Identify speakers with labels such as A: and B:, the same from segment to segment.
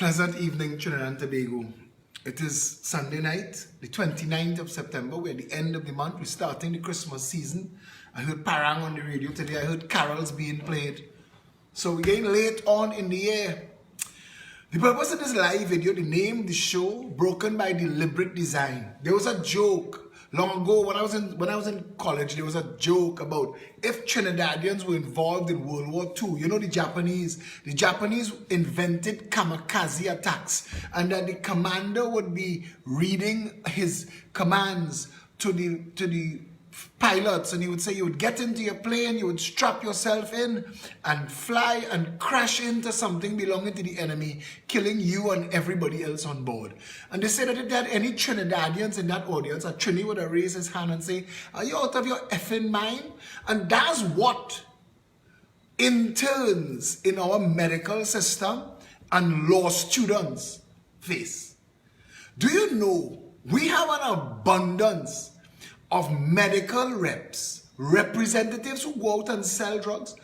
A: Pleasant evening, Trinidad and Tobago. It is Sunday night, the 29th of September. We're at the end of the month. We're starting the Christmas season. I heard Parang on the radio today. I heard carols being played. So we're getting late on in the year. The purpose of this live video, the name, the show, Broken by Deliberate Design. There was a joke long ago when I was in college. There was a joke about if Trinidadians were involved in World War II. You know, the Japanese invented kamikaze attacks, and that the commander would be reading his commands to the pilots, and he would say you would get into your plane, you would strap yourself in and fly and crash into something belonging to the enemy, killing you and everybody else on board. And they said that if there had any Trinidadians in that audience, a Trini would have raised his hand and say, are you out of your effing mind? And that's what interns in our medical system and law students face. Do you know we have an abundance of medical reps, representatives who go out and sell drugs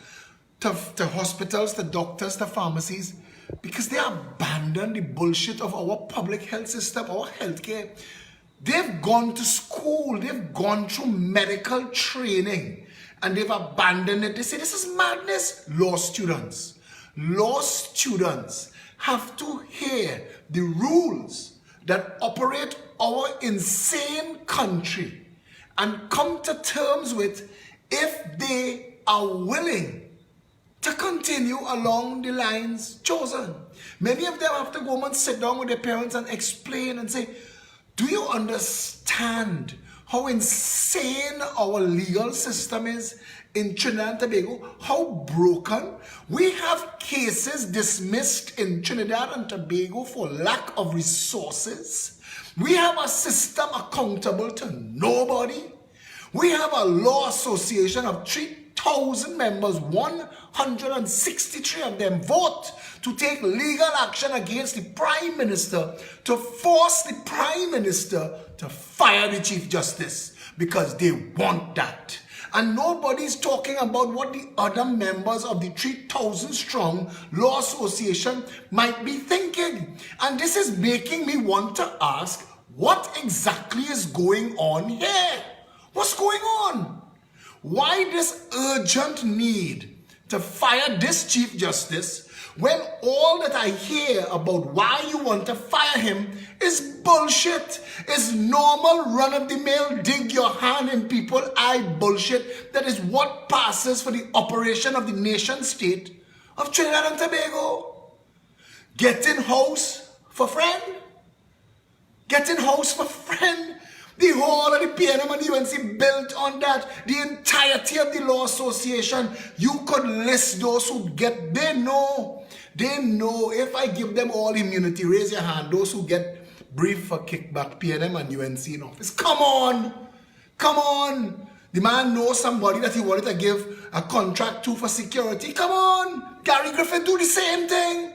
A: to hospitals, to doctors, to pharmacies, because they abandon the bullshit of our public health system, our healthcare. They've gone to school, they've gone through medical training, and they've abandoned it. They say this is madness. Law students have to hear the rules that operate our insane country and come to terms with if they are willing to continue along the lines chosen. Many of them have to go and sit down with their parents and explain and say, do you understand how insane our legal system is in Trinidad and Tobago? How broken? We have cases dismissed in Trinidad and Tobago for lack of resources. We have a system accountable to nobody. We have a law association of 3,000 members, 163 of them vote to take legal action against the Prime Minister, to force the Prime Minister to fire the Chief Justice because they want that. And nobody's talking about what the other members of the 3,000 strong law association might be thinking. And this is making me want to ask, what exactly is going on here? What's going on? Why this urgent need to fire this Chief Justice when all that I hear about why you want to fire him is bullshit? Is normal run-of-the-mill dig your hand in people's eye bullshit that is what passes for the operation of the nation state of Trinidad and Tobago. Getting house for friend? Getting house for friend? The whole of the PNM and the UNC built on that. The entirety of the law association. You could list those who get, they know if I give them all immunity, raise your hand, those who get briefed for kickback, PNM and UNC in office. Come on. The man knows somebody that he wanted to give a contract to for security. Come on. Gary Griffith do the same thing.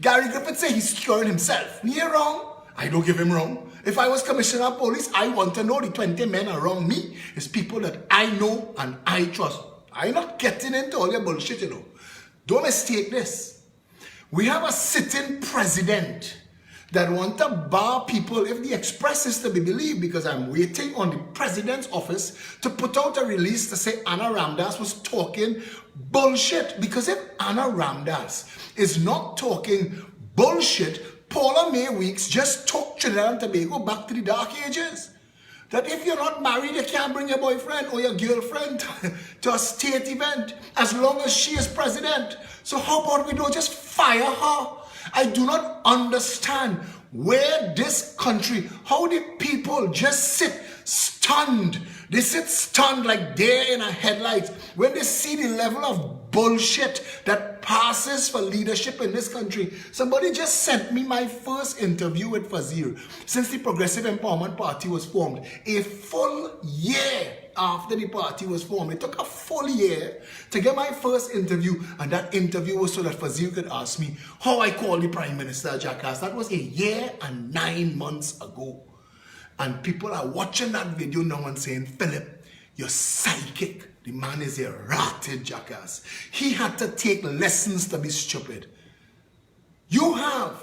A: Gary Griffith say he's securing himself. He wrong. I don't give him wrong. If I was commissioner of police, I want to know the 20 men around me is people that I know and I trust. I'm not getting into all your bullshit, you know. Don't mistake this. We have a sitting president that want to bar people, if the Express is to be believed, because I'm waiting on the president's office to put out a release to say Anna Ramdas was talking bullshit. Because if Anna Ramdas is not talking bullshit, Paula May Weeks just took Trinidad and Tobago back to the dark ages. That if you're not married, you can't bring your boyfriend or your girlfriend to a state event as long as she is president. So how about we don't just fire her? I do not understand where this country, how the people just sit stunned. They sit stunned like deer in a headlight when they see the level of bullshit that passes for leadership in this country. Somebody just sent me my first interview with Fazir since the Progressive Empowerment Party was formed. A full year after the party was formed. It took a full year to get my first interview, and that interview was so that Fazir could ask me how I call the Prime Minister jackass. That was a year and 9 months ago. And people are watching that video now and saying, Phillip, you're psychic. The man is a rotted jackass. He had to take lessons to be stupid. You have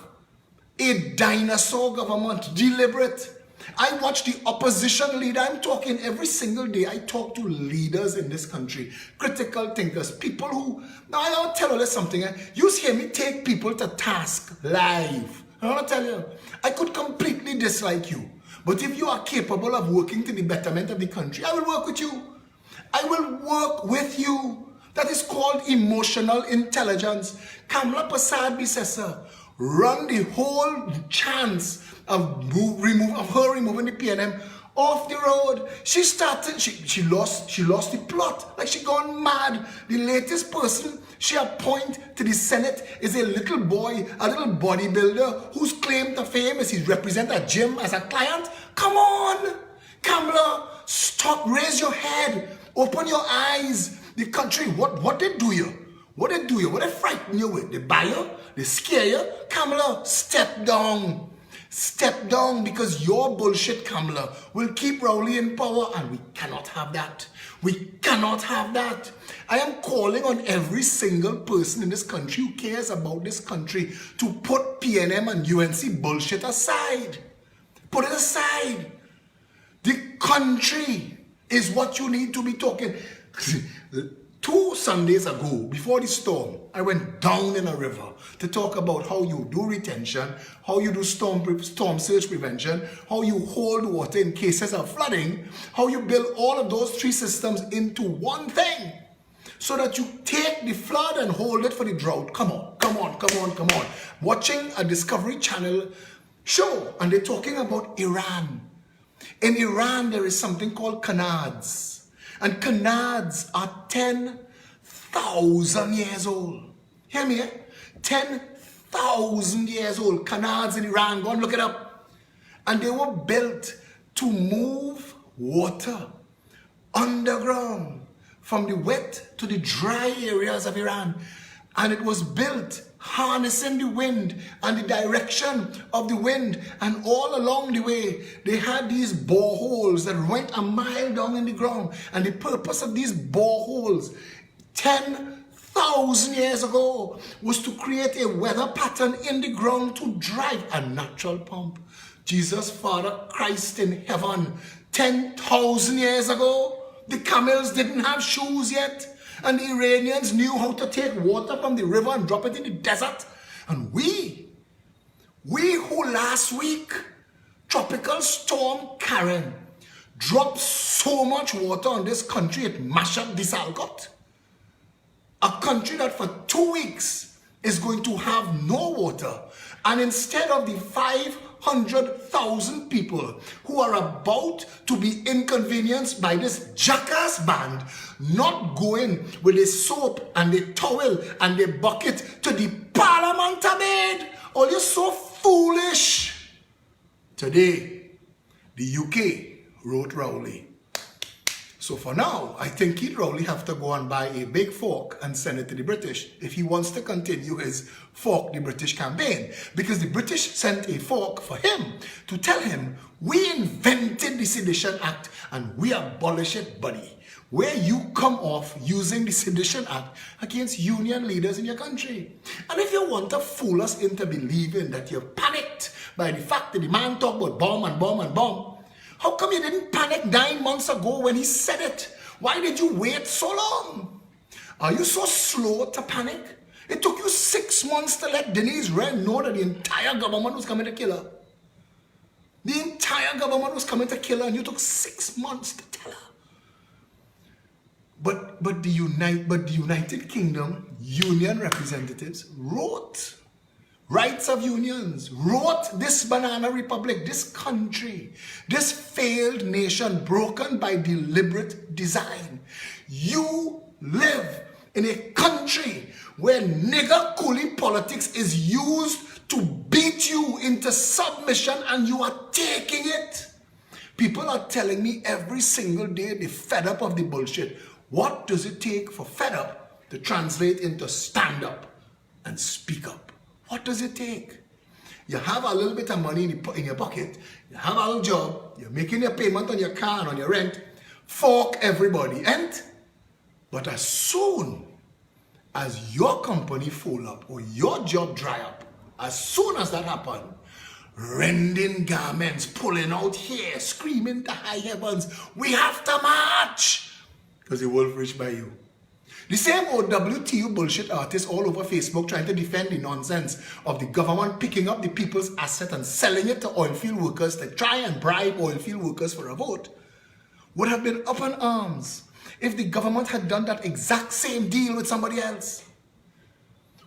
A: a dinosaur government, deliberate. I watch the opposition leader. I'm talking every single day. I talk to leaders in this country, critical thinkers, people who, now I want to tell you something. You hear me take people to task live. I want to tell you, I could completely dislike you. But if you are capable of working to the betterment of the country, I will work with you. I will work with you. That is called emotional intelligence. Kamla Prasad Bisesa run the whole chance of her removing the PNM off the road. She started, she lost the plot. Like she gone mad. The latest person she appointed to the Senate is a little boy, a little bodybuilder whose claim to fame is he represent a gym as a client. Come on, Kamala, stop, raise your head, open your eyes. The country, what they do you? What they do you? What they frighten you with? They buy you? They scare you? Kamala, step down. Step down, because your bullshit, Kamala, will keep Rowley in power, and we cannot have that. We cannot have that. I am calling on every single person in this country who cares about this country to put PNM and UNC bullshit aside. Put it aside. The country is what you need to be talking. 2 Sundays ago, before the storm, I went down in a river to talk about how you do retention, how you do storm surge prevention, how you hold water in cases of flooding, how you build all of those 3 systems into one thing so that you take the flood and hold it for the drought. Come on, come on, come on, come on. Watching a Discovery Channel show, and they're talking about Iran. In Iran, there is something called canards. And canards are 10,000 years old. Hear me, eh? 10,000 years old. Canards in Iran, go and look it up. And they were built to move water underground from the wet to the dry areas of Iran. And it was built harnessing the wind and the direction of the wind, and all along the way they had these boreholes that went a mile down in the ground. And the purpose of these boreholes 10,000 years ago was to create a weather pattern in the ground to drive a natural pump. Jesus, Father Christ in heaven, 10,000 years ago, the camels didn't have shoes yet. And the Iranians knew how to take water from the river and drop it in the desert. And we who last week, Tropical Storm Karen dropped so much water on this country, it mashed up this Alcott. A country that for 2 weeks is going to have no water. And instead of the 500,000 people who are about to be inconvenienced by this jackass band not going with a soap and a towel and a bucket to the parliament bed. Oh, you're so foolish. Today, the UK wrote Rowley. So for now, I think he'd Rowley have to go and buy a big fork and send it to the British if he wants to continue his fork the British campaign. Because the British sent a fork for him to tell him, we invented the Sedition Act and we abolish it, buddy. Where you come off using the Sedition Act against union leaders in your country. And if you want to fool us into believing that you're panicked by the fact that the man talked about bomb and bomb and bomb, how come you didn't panic 9 months ago when he said it? Why did you wait so long? Are you so slow to panic? It took you 6 months to let Denise Wren know that the entire government was coming to kill her. The entire government was coming to kill her, and you took 6 months to tell her. But the United Kingdom union representatives wrote rights of unions, wrote this banana republic, this country, this failed nation broken by deliberate design. You live in a country where nigger coolie politics is used to beat you into submission, and you are taking it. People are telling me every single day they're fed up of the bullshit. What does it take for fed up to translate into stand up and speak up? What does it take? You have a little bit of money in your pocket, you have a little job, you're making your payment on your car and on your rent, fork everybody, and but as soon as your company fall up or your job dry up, as soon as that happens, rending garments, pulling out hair, screaming to high heavens, we have to march, because the wolf reached by you. The same OWTU bullshit artists all over Facebook trying to defend the nonsense of the government picking up the people's asset and selling it to oilfield workers to try and bribe oilfield workers for a vote would have been up in arms if the government had done that exact same deal with somebody else,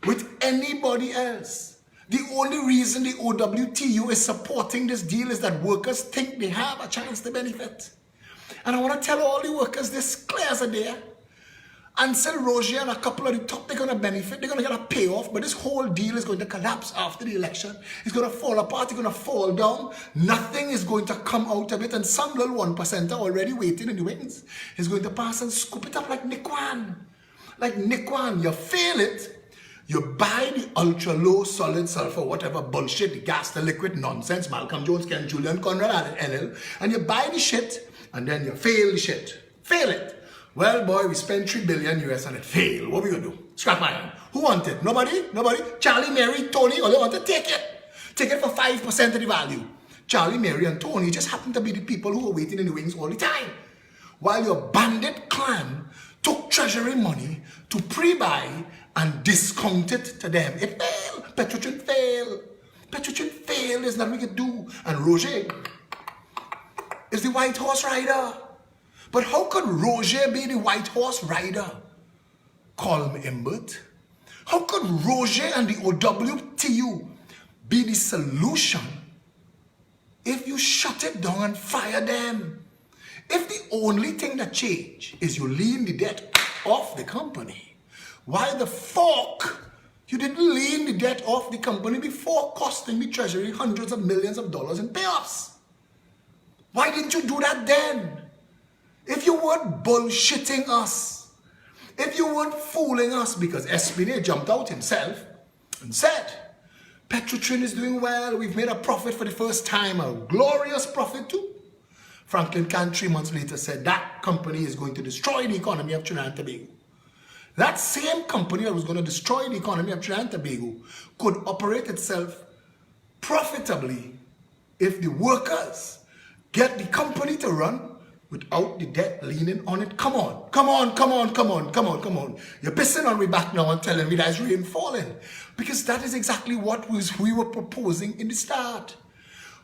A: with anybody else. The only reason the OWTU is supporting this deal is that workers think they have a chance to benefit. And I want to tell all the workers this clear as a day. Ansel Roger and a couple of the top, they're going to benefit, they're going to get a payoff, but this whole deal is going to collapse after the election. It's going to fall apart, it's going to fall down. Nothing is going to come out of it, and some little 1% are already waiting in the wings. It's going to pass and scoop it up like Nikwan. Like Nikwan, you fail it, you buy the ultra low solid sulfur, whatever bullshit, the gas, the liquid nonsense, Malcolm Jones, Ken Julian, Conrad, and NL, and you buy the shit, and then you fail the shit. Fail it. Well, boy, we spent $3 billion US and it failed. What we gonna do? Scrap my hand. Who want it? Nobody? Nobody? Charlie, Mary, Tony, all they want to take it. Take it for 5% of the value. Charlie, Mary, and Tony just happen to be the people who are waiting in the wings all the time. While your bandit clan took treasury money to pre-buy and discount it to them. It failed. Petrotrin failed. Petrotrin failed. There's nothing we can do. And Roger is the white horse rider. But how could Roger be the white horse rider? Colm Imbert. How could Roger and the OWTU be the solution if you shut it down and fire them? If the only thing that changed is you lean the debt off the company, why the fuck you didn't lean the debt off the company before costing the treasury hundreds of millions of dollars in payoffs? Why didn't you do that then? If you weren't bullshitting us, if you weren't fooling us, because Espinay jumped out himself and said, Petrotrin is doing well, we've made a profit for the first time, a glorious profit too. Franklin Can 3 months later said that company is going to destroy the economy of Trinidad and Tobago. That same company that was going to destroy the economy of Trinidad and Tobago could operate itself profitably if the workers get the company to run without the debt leaning on it. Come on, come on, come on, come on, come on, come on. You're pissing on me back now and telling me that it's rain falling. Because that is exactly what we were proposing in the start.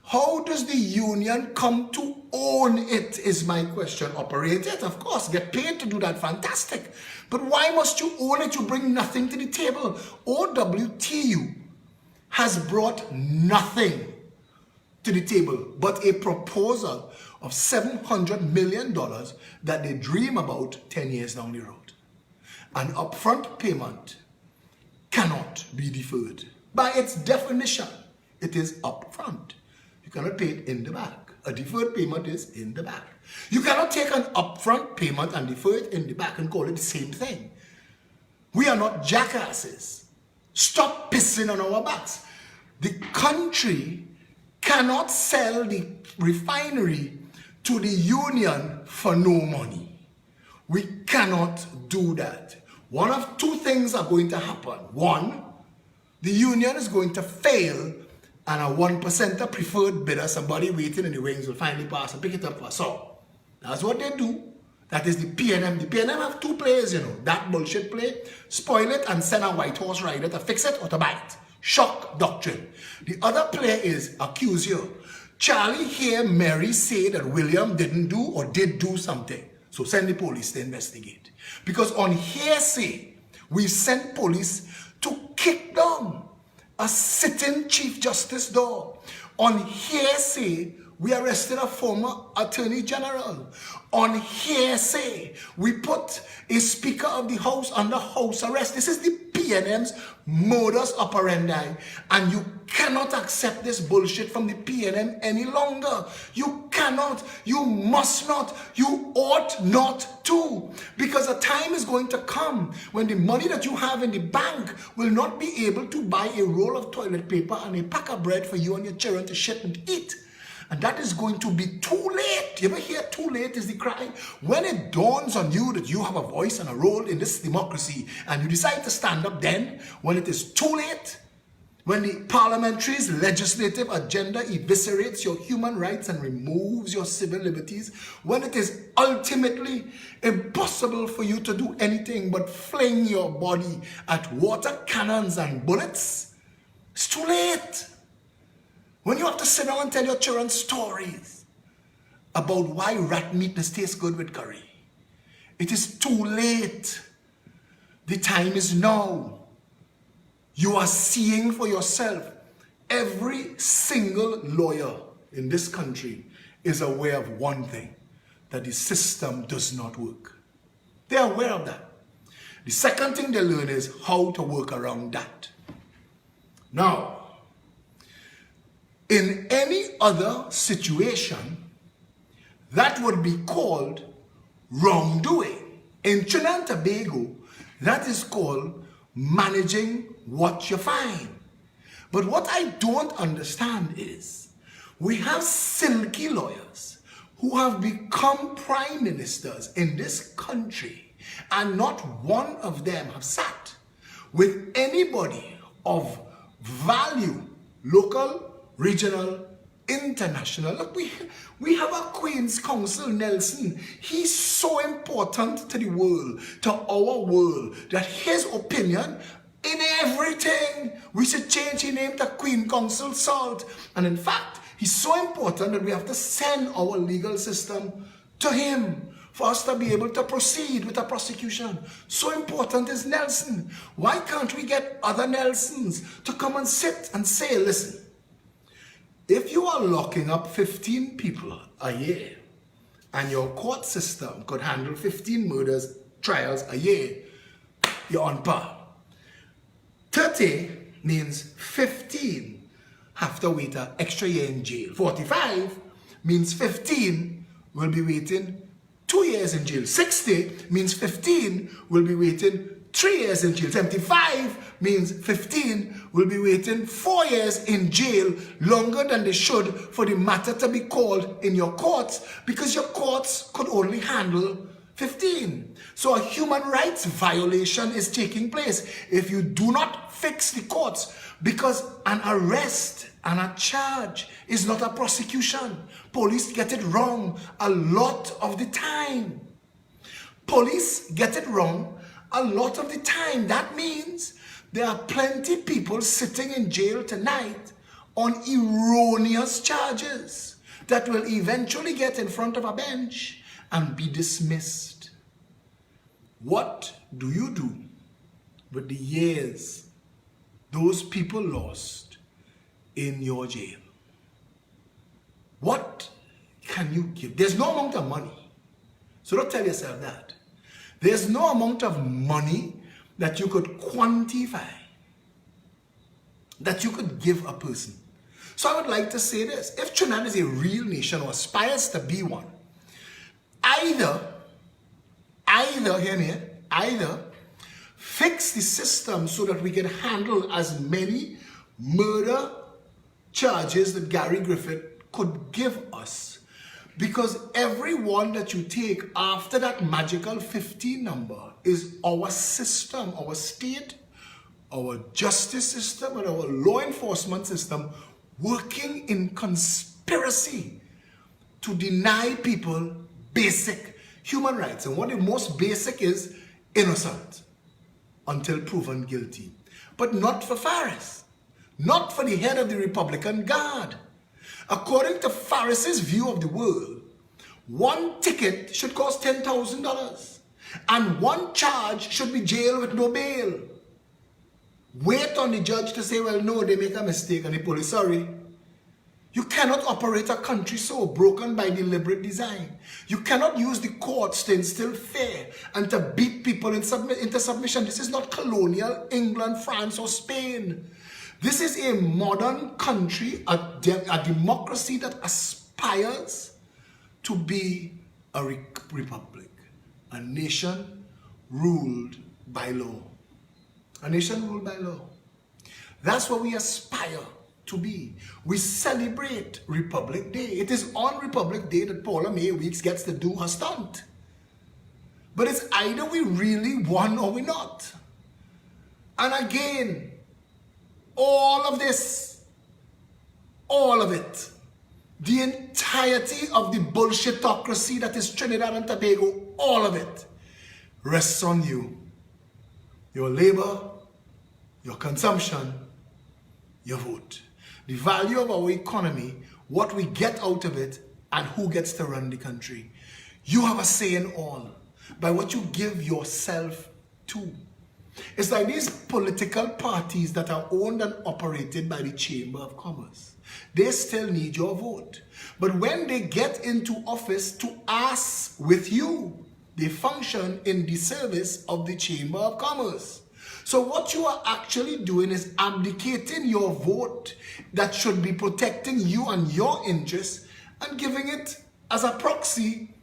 A: How does the union come to own it is my question. Operate it, of course, get paid to do that, fantastic. But why must you own it? You bring nothing to the table. OWTU has brought nothing to the table but a proposal of $700 million that they dream about 10 years down the road. An upfront payment cannot be deferred. By its definition, it is upfront. You cannot pay it in the back. A deferred payment is in the back. You cannot take an upfront payment and defer it in the back and call it the same thing. We are not jackasses. Stop pissing on our backs. The country cannot sell the refinery to the union for no money. We cannot do that. One of two things are going to happen. One, the union is going to fail and a 1% preferred bidder, somebody waiting in the wings, will finally pass and pick it up for us. So, that's what they do. That is the PNM. The PNM have two plays, you know. That bullshit play, spoil it and send a white horse rider to fix it or to buy it. Shock doctrine. The other play is accuse you. Charlie hear Mary say that William didn't do or did do something. So send the police to investigate. Because on hearsay, we've sent police to kick down a sitting Chief Justice door. On hearsay, we arrested a former Attorney General. On hearsay, we put a Speaker of the House under house arrest. This is the PNM's modus operandi. And you cannot accept this bullshit from the PNM any longer. You cannot, you must not, you ought not to. Because a time is going to come when the money that you have in the bank will not be able to buy a roll of toilet paper and a pack of bread for you and your children to shit and eat. And that is going to be too late. You ever hear too late is the cry? When it dawns on you that you have a voice and a role in this democracy and you decide to stand up then, when it is too late, when the parliamentary's legislative agenda eviscerates your human rights and removes your civil liberties, when it is ultimately impossible for you to do anything but fling your body at water cannons and bullets, it's too late. When you have to sit down and tell your children stories about why rat meat tastes good with curry, it is too late. The time is now. You are seeing for yourself. Every single lawyer in this country is aware of one thing, that the system does not work. They are aware of that. The second thing they learn is how to work around that. Now, in any other situation, that would be called wrongdoing. In Trinidad and Tobago, that is called managing what you find. But what I don't understand is we have silky lawyers who have become prime ministers in this country, and not one of them have sat with anybody of value, local, regional, international. Look, we have a Queen's Counsel, Nelson. He's so important to the world, to our world, that his opinion in everything, we should change his name to Queen Counsel Salt. And in fact, he's so important that we have to send our legal system to him for us to be able to proceed with a prosecution. So important is Nelson. Why can't we get other Nelsons to come and sit and say, listen, if you are locking up 15 people a year and your court system could handle 15 murders trials a year, you're on par. 30 means 15 have to wait an extra year in jail. 45 means 15 will be waiting 2 years in jail. 60 means 15 will be waiting 3 years in jail. 75 means 15 will be waiting 4 years in jail, longer than they should for the matter to be called in your courts, because your courts could only handle 15. So a human rights violation is taking place if you do not fix the courts, because an arrest and a charge is not a prosecution. Police get it wrong a lot of the time. Police get it wrong a lot of the time. That means there are plenty of people sitting in jail tonight on erroneous charges that will eventually get in front of a bench and be dismissed. What do you do with the years those people lost in your jail? What can you give? There's no amount of money. So don't tell yourself that. There's no amount of money that you could quantify, that you could give a person. So I would like to say this. If Trinidad is a real nation or aspires to be one, either fix the system so that we can handle as many murder charges that Gary Griffith could give us. Because every one that you take after that magical 15 number is our system, our state, our justice system, and our law enforcement system working in conspiracy to deny people basic human rights. And what the most basic is, innocent until proven guilty. But not for Faris, not for the head of the Republican Guard. According to Faris's view of the world, one ticket should cost $10,000 and one charge should be jail with no bail. Wait on the judge to say, well, no, they make a mistake, and the police, sorry. You cannot operate a country so broken by deliberate design. You cannot use the courts to instill fear and to beat people into submission. This is not colonial England, France, or Spain. This is a modern country, a democracy that aspires to be a republic, a nation ruled by law. A nation ruled by law. That's what we aspire to be. We celebrate Republic Day. It is on Republic Day that Paula May Weeks gets to do her stunt. But it's either we really won or we're not. And again, all of this, all of it, the entirety of the bullshitocracy that is Trinidad and Tobago, all of it rests on you. Your labor, your consumption, your vote. The value of our economy, what we get out of it, and who gets to run the country. You have a say in all by what you give yourself to. It's like these political parties that are owned and operated by the Chamber of Commerce. They still need your vote. But when they get into office to ask with you, they function in the service of the Chamber of Commerce. So what you are actually doing is abdicating your vote that should be protecting you and your interests and giving it as a proxy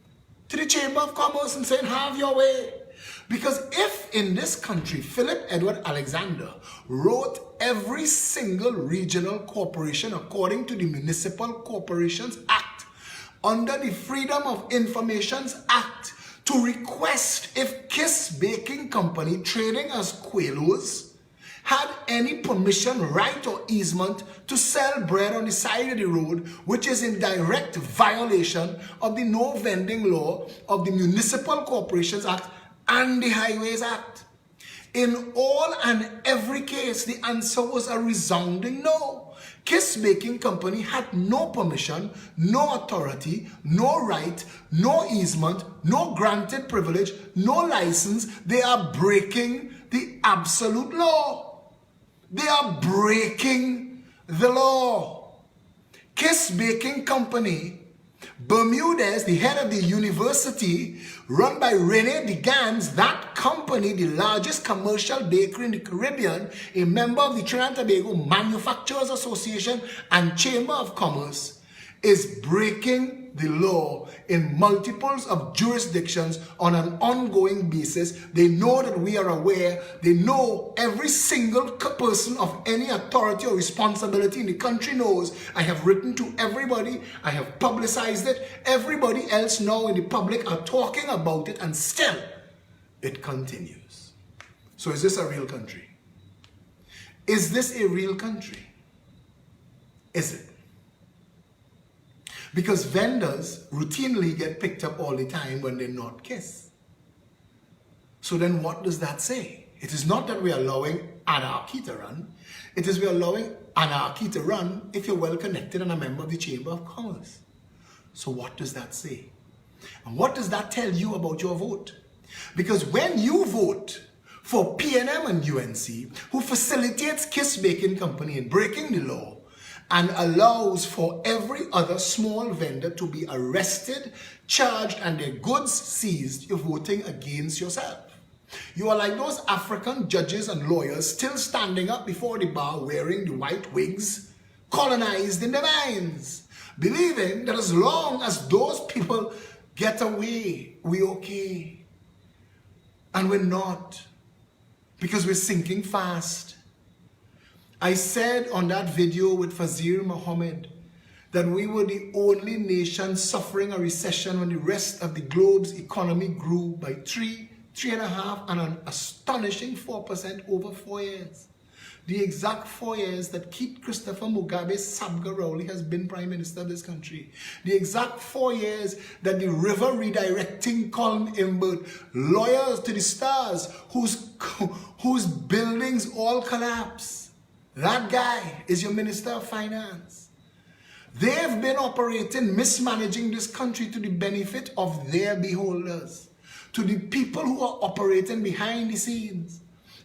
A: to the Chamber of Commerce and saying, have your way. Because if in this country, Phillip Edward Alexander wrote every single regional corporation according to the Municipal Corporations Act, under the Freedom of Information Act, to request if Kiss Baking Company, trading as Quelos, had any permission, right, or easement to sell bread on the side of the road, which is in direct violation of the no vending law of the Municipal Corporations Act and the Highways Act. In all and every case, the answer was a resounding no. Kiss Baking Company had no permission, no authority, no right, no easement, no granted privilege, no license. They are breaking the absolute law. They are breaking the law. Kiss Baking Company, Bermudez, the head of the university, run by Rene Digans, that company, the largest commercial bakery in the Caribbean, a member of the Trinidad and Tobago Manufacturers Association and Chamber of Commerce, is breaking the law in multiples of jurisdictions on an ongoing basis. They know that we are aware. They know every single person of any authority or responsibility in the country knows. I have written to everybody. I have publicized it. Everybody else now in the public are talking about it, and still it continues. So is this a real country? Is this a real country? Is it? Because vendors routinely get picked up all the time when they're not Kiss. So then what does that say? It is not that we are allowing anarchy to run. It is we are allowing anarchy to run if you're well connected and a member of the Chamber of Commerce. So what does that say? And what does that tell you about your vote? Because when you vote for PNM and UNC, who facilitates Kiss Baking Company in breaking the law, and allows for every other small vendor to be arrested, charged, and their goods seized, you're voting against yourself. You are like those African judges and lawyers still standing up before the bar wearing the white wigs, colonized in their minds, believing that as long as those people get away, we're okay. And we're not, because we're sinking fast. I said on that video with Fazir Muhammad that we were the only nation suffering a recession when the rest of the globe's economy grew by 3.5%, and an astonishing 4% over 4 years. The exact 4 years that Keith Christopher Mugabe Sabga Rowley has been Prime Minister of this country. The exact 4 years that the river redirecting Colm Imbert, lawyers to the stars, whose buildings all collapse. That guy is your Minister of Finance. They've been operating, mismanaging this country to the benefit of their beholders, to the people who are operating behind the scenes.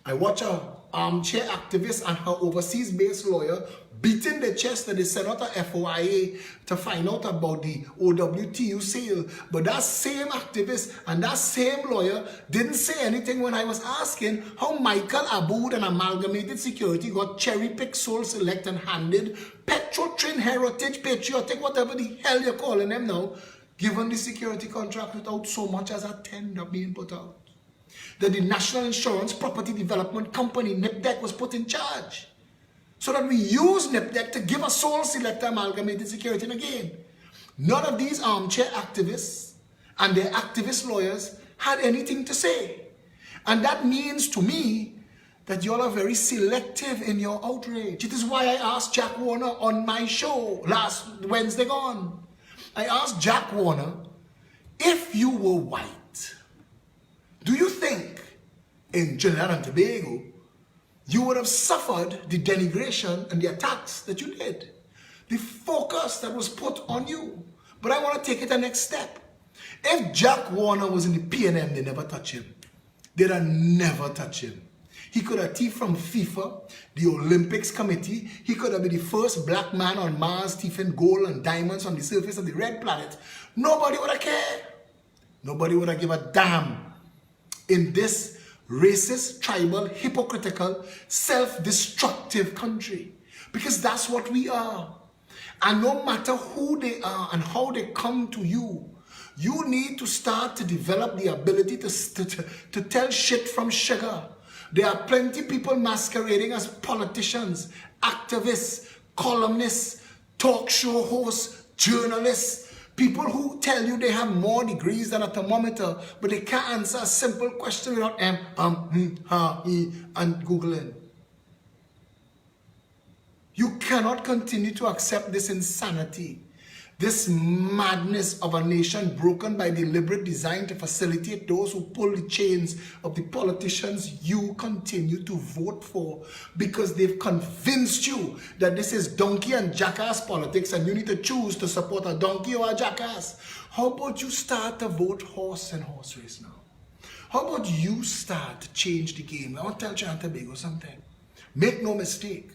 A: I watch a armchair activist and her overseas-based lawyer beating the chest of the Senator FOIA to find out about the OWTU sale. But that same activist and that same lawyer didn't say anything when I was asking how Michael Aboud and Amalgamated Security got cherry-picked, soul select and handed Petrotrin Heritage, Patriotic, whatever the hell you're calling them now, given the security contract without so much as a tender being put out. That the National Insurance Property Development Company, NIPDEC, was put in charge, so that we use NIPDEC to give a sole selector Amalgamated Security. And again, none of these armchair activists and their activist lawyers had anything to say. And that means to me that y'all are very selective in your outrage. It is why I asked Jack Warner on my show last Wednesday gone. I asked Jack Warner, if you were white, do you think in Trinidad and Tobago you would have suffered the denigration and the attacks that you did? The focus that was put on you. But I want to take it the next step. If Jack Warner was in the PNM, they never touch him. They'd have never touch him. He could have thief from FIFA, the Olympics committee. He could have been the first black man on Mars thieving gold and diamonds on the surface of the red planet. Nobody would have cared. Nobody would have give a damn in this racist, tribal, hypocritical, self-destructive country. Because that's what we are. And no matter who they are and how they come to you, you need to start to develop the ability to tell shit from sugar. There are plenty of people masquerading as politicians, activists, columnists, talk show hosts, journalists, people who tell you they have more degrees than a thermometer, but they can't answer a simple question without and Googling. You cannot continue to accept this insanity, this madness of a nation broken by deliberate design to facilitate those who pull the chains of the politicians you continue to vote for, because they've convinced you that this is donkey and jackass politics and you need to choose to support a donkey or a jackass. How about you start to vote horse and horse race now? How about you start to change the game? I want to tell Trinidad and Tobago something. Make no mistake.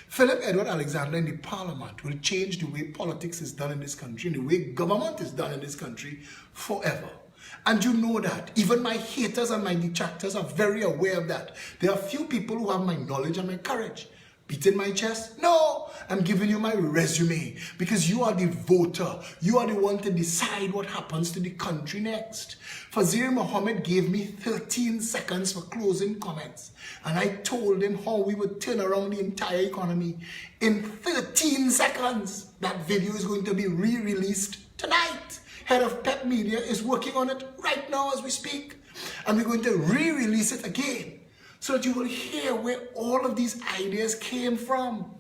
A: Phillip Edward Alexander in the parliament will change the way politics is done in this country and the way government is done in this country forever. And you know that. Even my haters and my detractors are very aware of that. There are few people who have my knowledge and my courage. Beating my chest? No, I'm giving you my resume because you are the voter. You are the one to decide what happens to the country next. Fazir Mohammed gave me 13 seconds for closing comments. And I told him how we would turn around the entire economy in 13 seconds. That video is going to be re-released tonight. Head of Pep Media is working on it right now as we speak. And we're going to re-release it again, so that you will hear where all of these ideas came from.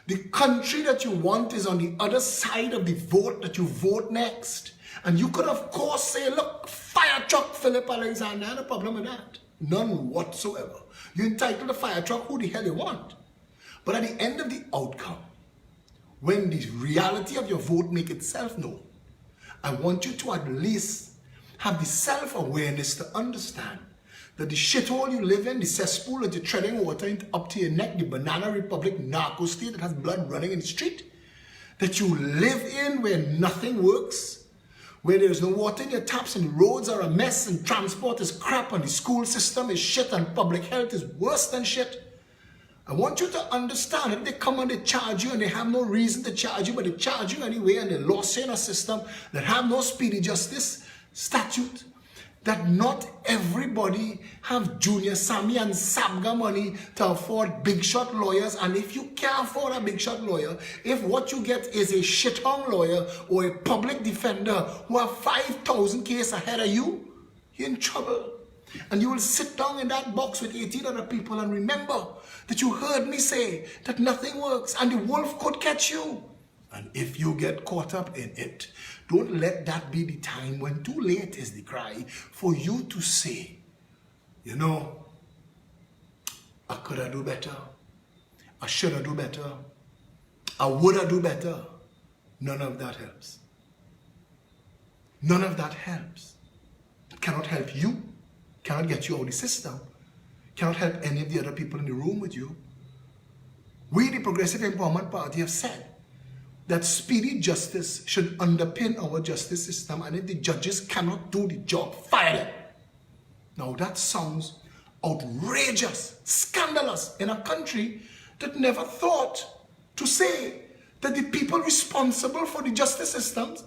A: The country that you want is on the other side of the vote that you vote next. And you could, of course, say, look, fire truck Phillip Alexander, no problem with that. None whatsoever. You're entitled to fire truck who the hell you want. But at the end of the outcome, when the reality of your vote make itself known, I want you to at least have the self-awareness to understand that the shithole you live in, the cesspool that you're treading water up to your neck, the Banana Republic narco state that has blood running in the street, that you live in where nothing works, where there's no water in your taps and the roads are a mess and transport is crap and the school system is shit and public health is worse than shit. I want you to understand that they come and they charge you and they have no reason to charge you, but they charge you anyway, and they lost you in a system that have no speedy justice statute, that not everybody have Junior Sammy and Sabga money to afford big shot lawyers. And if you can't afford a big shot lawyer, if what you get is a shithong lawyer or a public defender who have 5,000 cases ahead of you, you're in trouble. And you will sit down in that box with 18 other people and remember that you heard me say that nothing works and the wolf could catch you. And if you get caught up in it, don't let that be the time when too late is the cry for you to say, you know, I could have do better. I should have do better. I would have do better. None of that helps. None of that helps. It cannot help you. Cannot get you out of the system. Cannot help any of the other people in the room with you. We, the Progressive Empowerment Party, have said that speedy justice should underpin our justice system, and if the judges cannot do the job, fire them. Now that sounds outrageous, scandalous in a country that never thought to say that the people responsible for the justice systems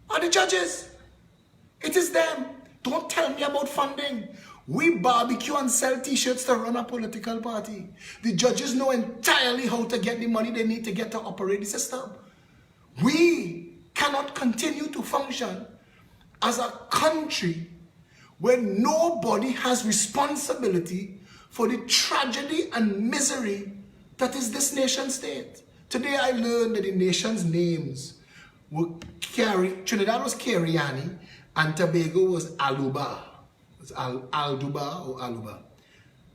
A: are the judges. It is them. Don't tell me about funding. We barbecue and sell t-shirts to run a political party. The judges know entirely how to get the money they need to get to operate the system. We cannot continue to function as a country where nobody has responsibility for the tragedy and misery that is this nation state. Today I learned that the nation's names were Trinidad was Keriani and Tobago was Aluba. It's Alduba or Aluba.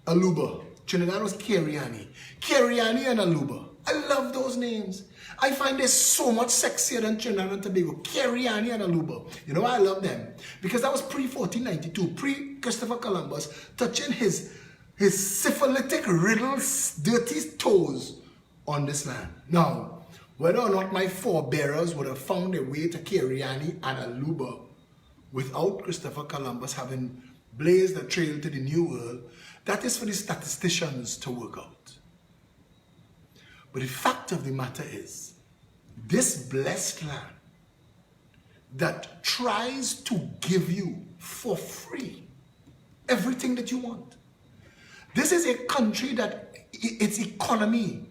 A: Aluba. Trinidad was Keriani. Keriani and Aluba. I love those names. I find they're so much sexier than Trinidad and Tobago. Keriani and Aluba. You know why I love them? Because that was pre-1492, pre-Christopher Columbus touching his syphilitic riddles, dirty toes on this land. Now, whether or not my forebearers would have found their way to Keriani and Aluba without Christopher Columbus having blazed a trail to the New World, that is for the statisticians to work out. But the fact of the matter is, this blessed land that tries to give you for free everything that you want. This is a country that its economy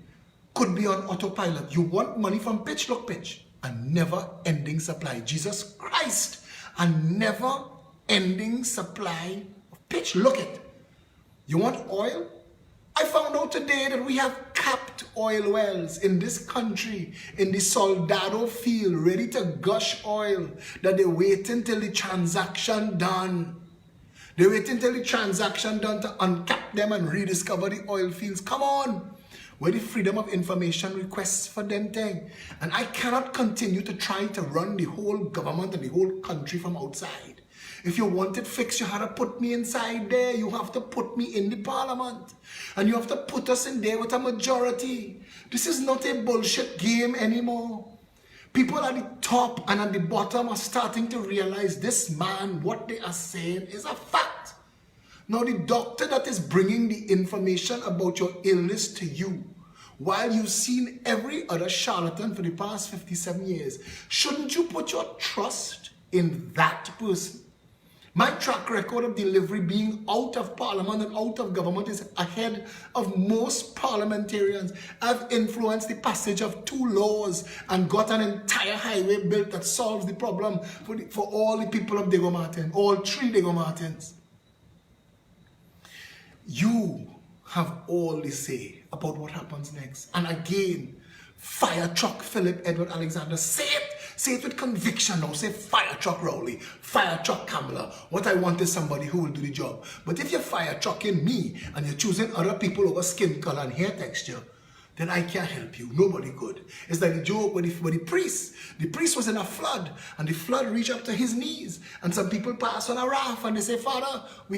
A: could be on autopilot. You want money from pitch, look pitch. A never-ending supply. Jesus Christ, a never-ending supply of pitch. Look it. You want oil? I found out today that we have capped oil wells in this country, in the Soldado field, ready to gush oil, that they're waiting till the transaction done. They're waiting till the transaction done to uncap them and rediscover the oil fields. Come on. Where the freedom of information requests for them thing. And I cannot continue to try to run the whole government and the whole country from outside. If you want it fixed, you have to put me inside there. You have to put me in the parliament. And you have to put us in there with a majority. This is not a bullshit game anymore. People at the top and at the bottom are starting to realize this man, what they are saying is a fact. Now the doctor that is bringing the information about your illness to you, while you've seen every other charlatan for the past 57 years, shouldn't you put your trust in that person? My track record of delivery being out of parliament and out of government is ahead of most parliamentarians. I've influenced the passage of 2 laws and got an entire highway built that solves the problem for all the people of Diego Martin, all 3 Diego Martins. You have all the say about what happens next. And again, fire truck Phillip Edward Alexander. Say it with conviction now. Say fire truck Rowley, fire truck Kamala. What I want is somebody who will do the job. But if you're fire trucking me and you're choosing other people over skin color and hair texture, then I can't help you. Nobody could. It's like the joke with the priest. The priest was in a flood, and the flood reached up to his knees. And some people pass on a raft, and they say, Father, we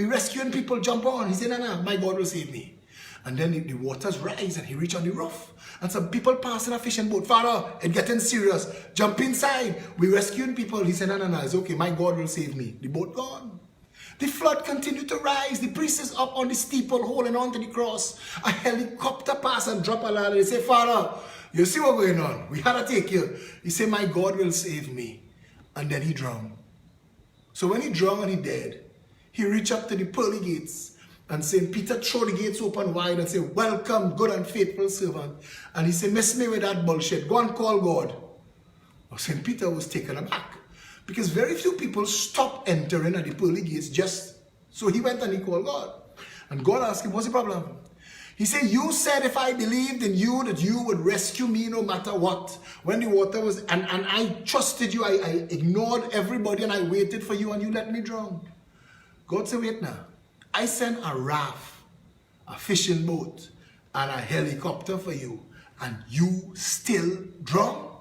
A: rescuing people, jump on. He said, no, my God will save me. And then the waters rise, and he reached on the roof. And some people pass in a fishing boat. Father, it's getting serious. Jump inside. We rescuing people. He said, no, it's okay. My God will save me. The boat gone. The flood continued to rise. The priest is up on the steeple holding on to the cross. A helicopter pass and drop a ladder. They say, Father, you see what's going on? We had to take you. He said, my God will save me. And then he drowned. So when he drowned and he dead, he reached up to the pearly gates. And St. Peter throw the gates open wide and say, welcome, good and faithful servant. And he said, miss me with that bullshit. Go and call God. Well, St. Peter was taken aback. Because very few people stop entering at the pearly gates just so he went and he called God. And God asked him, what's the problem? He said, you said if I believed in you that you would rescue me no matter what. When the water was, and I trusted you, I ignored everybody and I waited for you and you let me drown. God said, wait now. I sent a raft, a fishing boat, and a helicopter for you, and you still drown?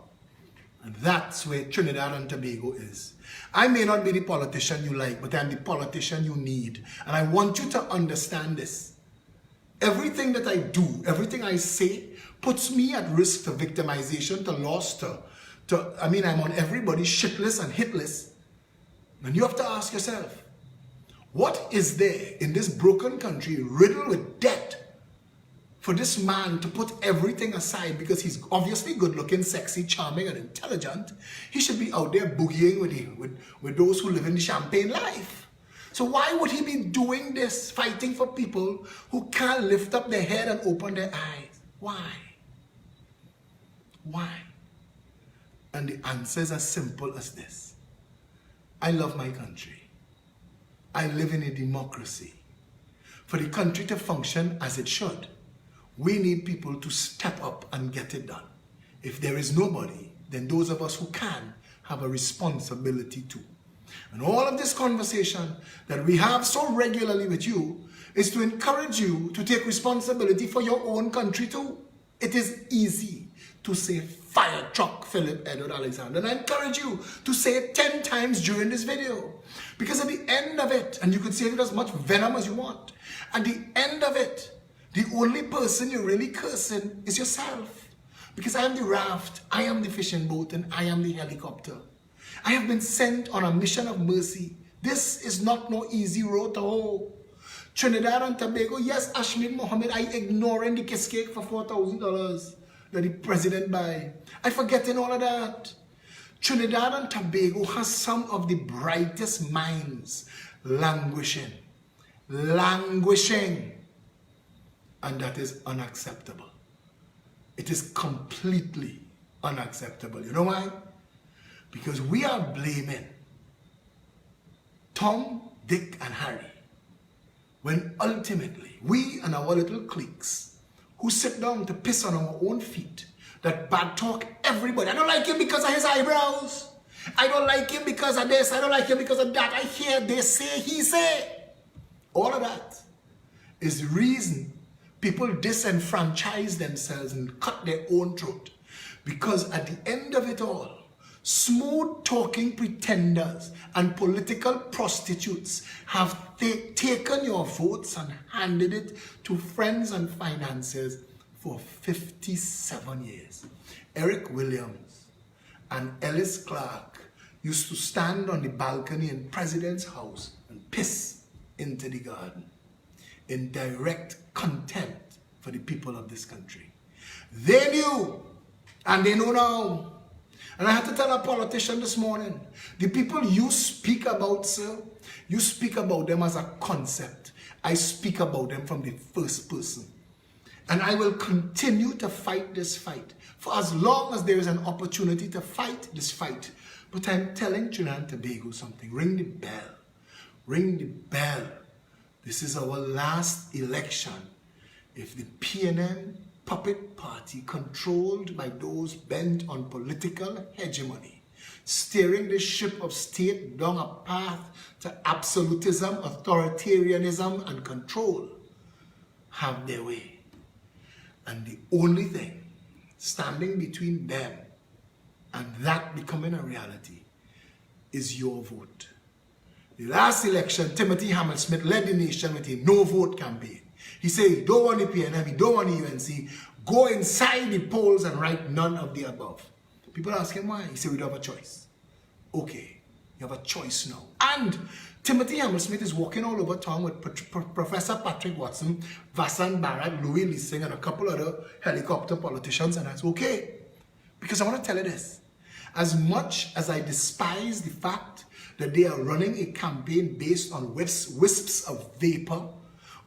A: And that's where Trinidad and Tobago is. I may not be the politician you like, but I'm the politician you need. And I want you to understand this. Everything that I do, everything I say, puts me at risk to victimization, to loss, I'm on everybody's shit list and hit list. And you have to ask yourself, what is there in this broken country riddled with debt for this man to put everything aside because he's obviously good looking, sexy, charming, and intelligent? He should be out there boogieing with those who live in the champagne life. So why would he be doing this, fighting for people who can't lift up their head and open their eyes? Why? Why? And the answer is as simple as this. I love my country. I live in a democracy. For for the country to function as it should, we need people to step up and get it done. If there is nobody, then those of us who can have a responsibility too. And all of this conversation that we have so regularly with you is to encourage you to take responsibility for your own country too. It is easy to say fire truck Phillip Edward Alexander, and I encourage you to say it 10 times during this video, because at the end of it, and you can say it with as much venom as you want, at the end of it, the only person you're really cursing is yourself. Because I am the raft, I am the fishing boat, and I am the helicopter. I have been sent on a mission of mercy. This is not no easy road to hoe. Trinidad and Tobago, yes, Ashmid Mohammed, I ignoring the kiss cake for $4,000 that the president buy. I forgetting all of that. Trinidad and Tobago has some of the brightest minds languishing. And that is unacceptable. It is completely unacceptable. You know why? Because we are blaming Tom, Dick, and Harry, when ultimately we and our little cliques who sit down to piss on our own feet, that bad talk everybody. I don't like him because of his eyebrows. I don't like him because of this. I don't like him because of that. I hear they say, he say. All of that is the reason people disenfranchise themselves and cut their own throat. Because at the end of it all, smooth talking pretenders and political prostitutes have taken your votes and handed it to friends and financiers for 57 years. Eric Williams and Ellis Clark used to stand on the balcony in President's house and piss into the garden in direct contempt for the people of this country. They knew, and they know now. And I had to tell a politician this morning, the people you speak about, sir, you speak about them as a concept. I speak about them from the first person. And I will continue to fight this fight for as long as there is an opportunity to fight this fight. But I'm telling Trinidad and Tobago something. Ring the bell. Ring the bell. This is our last election. If the PNM puppet party, controlled by those bent on political hegemony, steering the ship of state down a path to absolutism, authoritarianism, and control, have their way. And the only thing standing between them and that becoming a reality is your vote. The last election, Timothy Hammersmith led the nation with a no-vote campaign. He said, he don't want the PNM, he don't want the UNC, go inside the polls and write none of the above. People ask him why. He said, we don't have a choice. Okay, you have a choice now. And Timothy Hammersmith is walking all over town with Professor Patrick Watson, Vassan Bharat, Louis Leasing, and a couple other helicopter politicians, and that's okay. Because I want to tell you this. As much as I despise the fact that they are running a campaign based on wisps of vapor,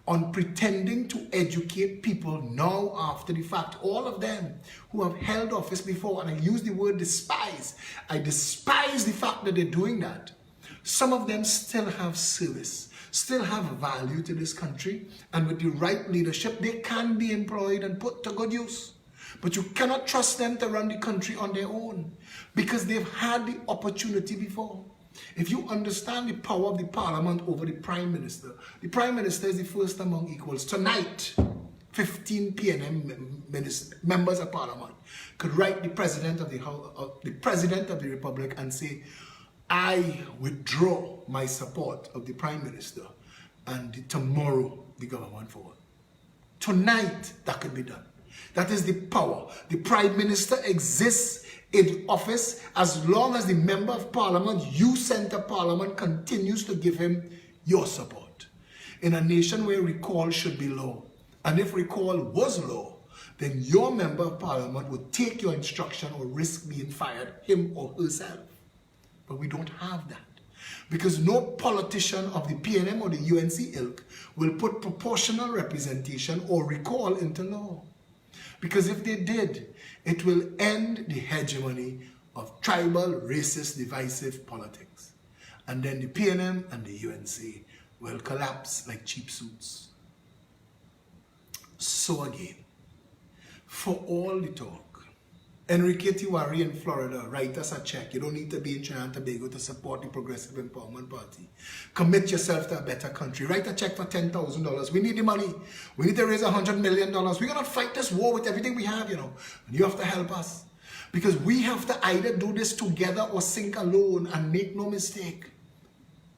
A: on pretending to educate people now after the fact, all of them who have held office before, and I use the word despise. I despise the fact that they're doing that. Some of them still have service, still have value to this country, and with the right leadership, they can be employed and put to good use. But you cannot trust them to run the country on their own, because they've had the opportunity before. If you understand the power of the parliament over the prime minister is the first among equals. Tonight, 15 PNM members of parliament could write the president of the republic and say, I withdraw my support of the prime minister, and tomorrow the government forward. Tonight, that could be done. That is the power. The prime minister exists in office as long as the member of parliament you sent to parliament continues to give him your support. In a nation where recall should be law, and if recall was law, then your member of parliament would take your instruction or risk being fired, him or herself. But we don't have that. Because no politician of the PNM or the UNC ilk will put proportional representation or recall into law. Because if they did, it will end the hegemony of tribal, racist, divisive politics. And then the PNM and the UNC will collapse like cheap suits. So again, for all the talk, Enrique Tiwari in Florida, write us a check. You don't need to be in Trinidad and Tobago to support the Progressive Empowerment Party. Commit yourself to a better country. Write a check for $10,000. We need the money. We need to raise $100 million. We're going to fight this war with everything we have, you know. And you have to help us. Because we have to either do this together or sink alone. And make no mistake,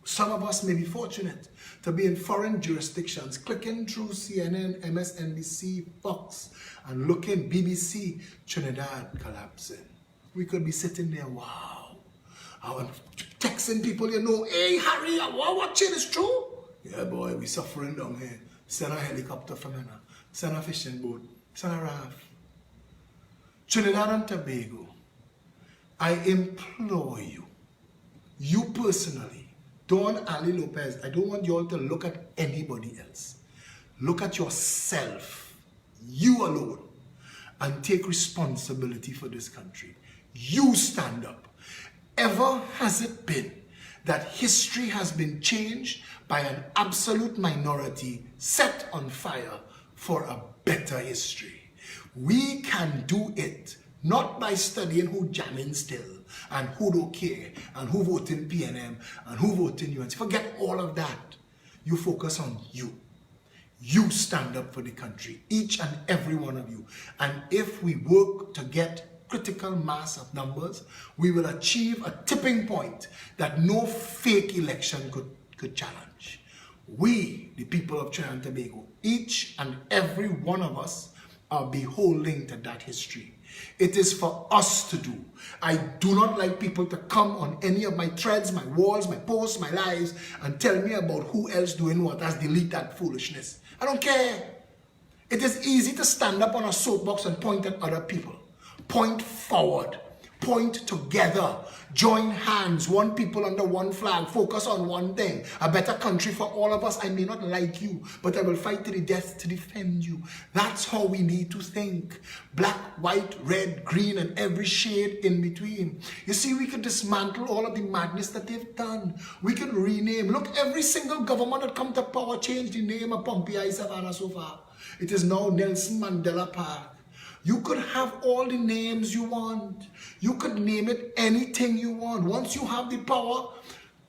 A: some of us may be fortunate to be in foreign jurisdictions, clicking through CNN, MSNBC, Fox, and looking BBC, Trinidad collapsing. We could be sitting there, wow. Texting people, you know, hey, Harry, what watching is true? Yeah, boy, we suffering down here. Send a helicopter from here now. Send a fishing boat. Send a raft. Trinidad and Tobago, I implore you, you personally, Don Ali Lopez, I don't want you all to look at anybody else. Look at yourself, you alone, and take responsibility for this country. You stand up. Ever has it been that history has been changed by an absolute minority set on fire for a better history? We can do it, not by studying who jamming still, and who don't care, and who vote in PNM, and who vote in UNC. Forget all of that. You focus on you. You stand up for the country, each and every one of you. And if we work to get critical mass of numbers, we will achieve a tipping point that no fake election could challenge. We, the people of Trinidad and Tobago, each and every one of us, are beholding to that history. It is for us to do. I do not like people to come on any of my threads, my walls, my posts, my lives, and tell me about who else doing what. Let's delete that foolishness. I don't care. It is easy to stand up on a soapbox and point at other people. Point forward. Point together. Join hands. One people under one flag. Focus on one thing. A better country for all of us. I may not like you, but I will fight to the death to defend you. That's how we need to think. Black, white, red, green, and every shade in between. You see, we could dismantle all of the madness that they've done. We could rename. Look, every single government that come to power changed the name of Pompeii Savannah so far. It is now Nelson Mandela Park. You could have all the names you want. You could name it anything you want. Once you have the power,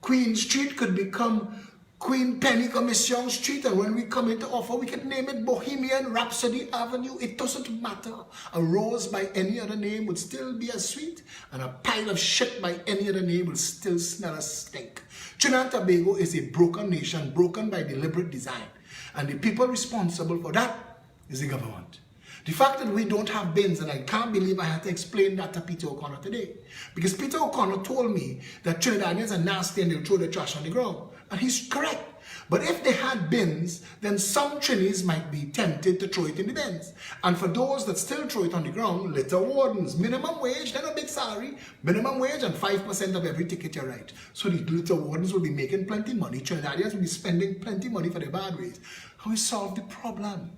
A: Queen Street could become Queen Penny Commission Street. And when we come into offer, we can name it Bohemian Rhapsody Avenue. It doesn't matter. A rose by any other name would still be as sweet. And a pile of shit by any other name will still smell a stink. Trinidad and Tobago is a broken nation, broken by deliberate design. And the people responsible for that is the government. The fact that we don't have bins, and I can't believe I had to explain that to Peter O'Connor today. Because Peter O'Connor told me that Trinidadians are nasty and they'll throw their trash on the ground. And he's correct. But if they had bins, then some Trinis might be tempted to throw it in the bins. And for those that still throw it on the ground, litter wardens, minimum wage, not a big salary, minimum wage and 5% of every ticket you write. So the litter wardens will be making plenty money. Trinidadians will be spending plenty money for their bad ways. How we solve the problem?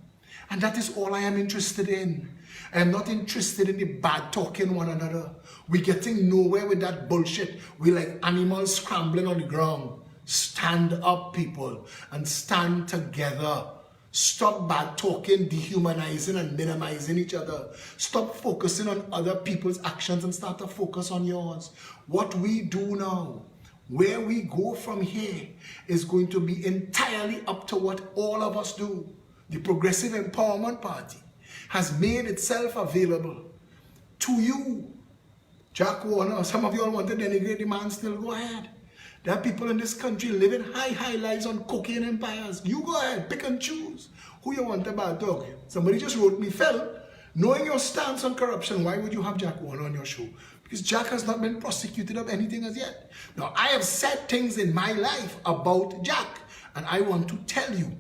A: And that is all I am interested in. I am not interested in the bad talking one another. We're getting nowhere with that bullshit. We're like animals scrambling on the ground. Stand up, people, and stand together. Stop bad talking, dehumanizing, and minimizing each other. Stop focusing on other people's actions and start to focus on yours. What we do now, where we go from here, is going to be entirely up to what all of us do. The Progressive Empowerment Party has made itself available to you. Jack Warner, some of you all want to denigrate the man, still go ahead. There are people in this country living high lives on cocaine empires. You go ahead, pick and choose who you want to bad dog. Somebody just wrote me, Phil, knowing your stance on corruption, why would you have Jack Warner on your show? Because Jack has not been prosecuted of anything as yet. Now, I have said things in my life about Jack, and I want to tell you,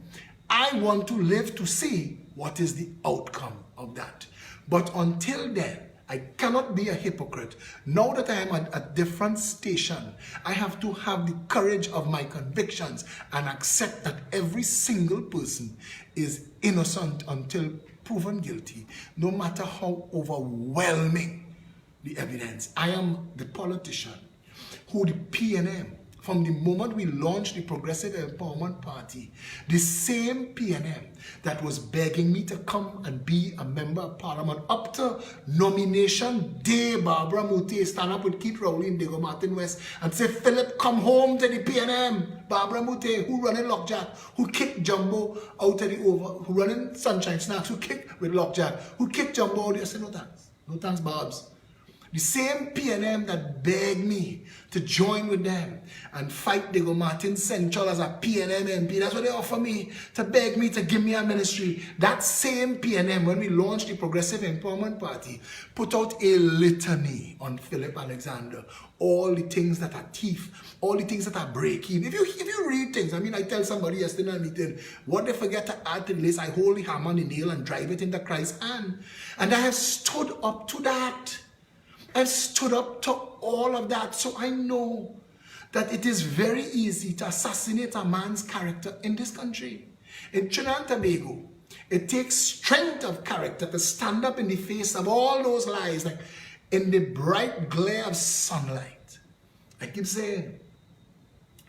A: I want to live to see what is the outcome of that. But until then, I cannot be a hypocrite. Now that I am at a different station, I have to have the courage of my convictions and accept that every single person is innocent until proven guilty, no matter how overwhelming the evidence. I am the politician who the PNM from the moment we launched the Progressive Empowerment Party, the same PNM that was begging me to come and be a member of parliament up to nomination day, Barbara Mute stand up with Keith Rowley and Diego Martin West and say, Phillip, come home to the PNM. Barbara Mute, who running Lockjack, who kicked Jumbo out of the over, who running Sunshine Snacks, who kicked with Lockjack, who kicked Jumbo out. I said, no thanks. No thanks, Barbs. The same PNM that begged me to join with them and fight Diego Martin Central as a PNM MP. That's what they offer me, to beg me to give me a ministry. That same PNM, when we launched the Progressive Empowerment Party, put out a litany on Phillip Alexander. All the things that are thief, all the things that are breaking. If you read things, I mean, I tell somebody yesterday in a meeting, what they forget to add to the list, I hold the hammer and the nail and drive it into Christ's hand. And I have stood up to that. I've stood up to all of that, so I know that it is very easy to assassinate a man's character in this country. In Trinidad and Tobago, it takes strength of character to stand up in the face of all those lies, like in the bright glare of sunlight. I keep saying,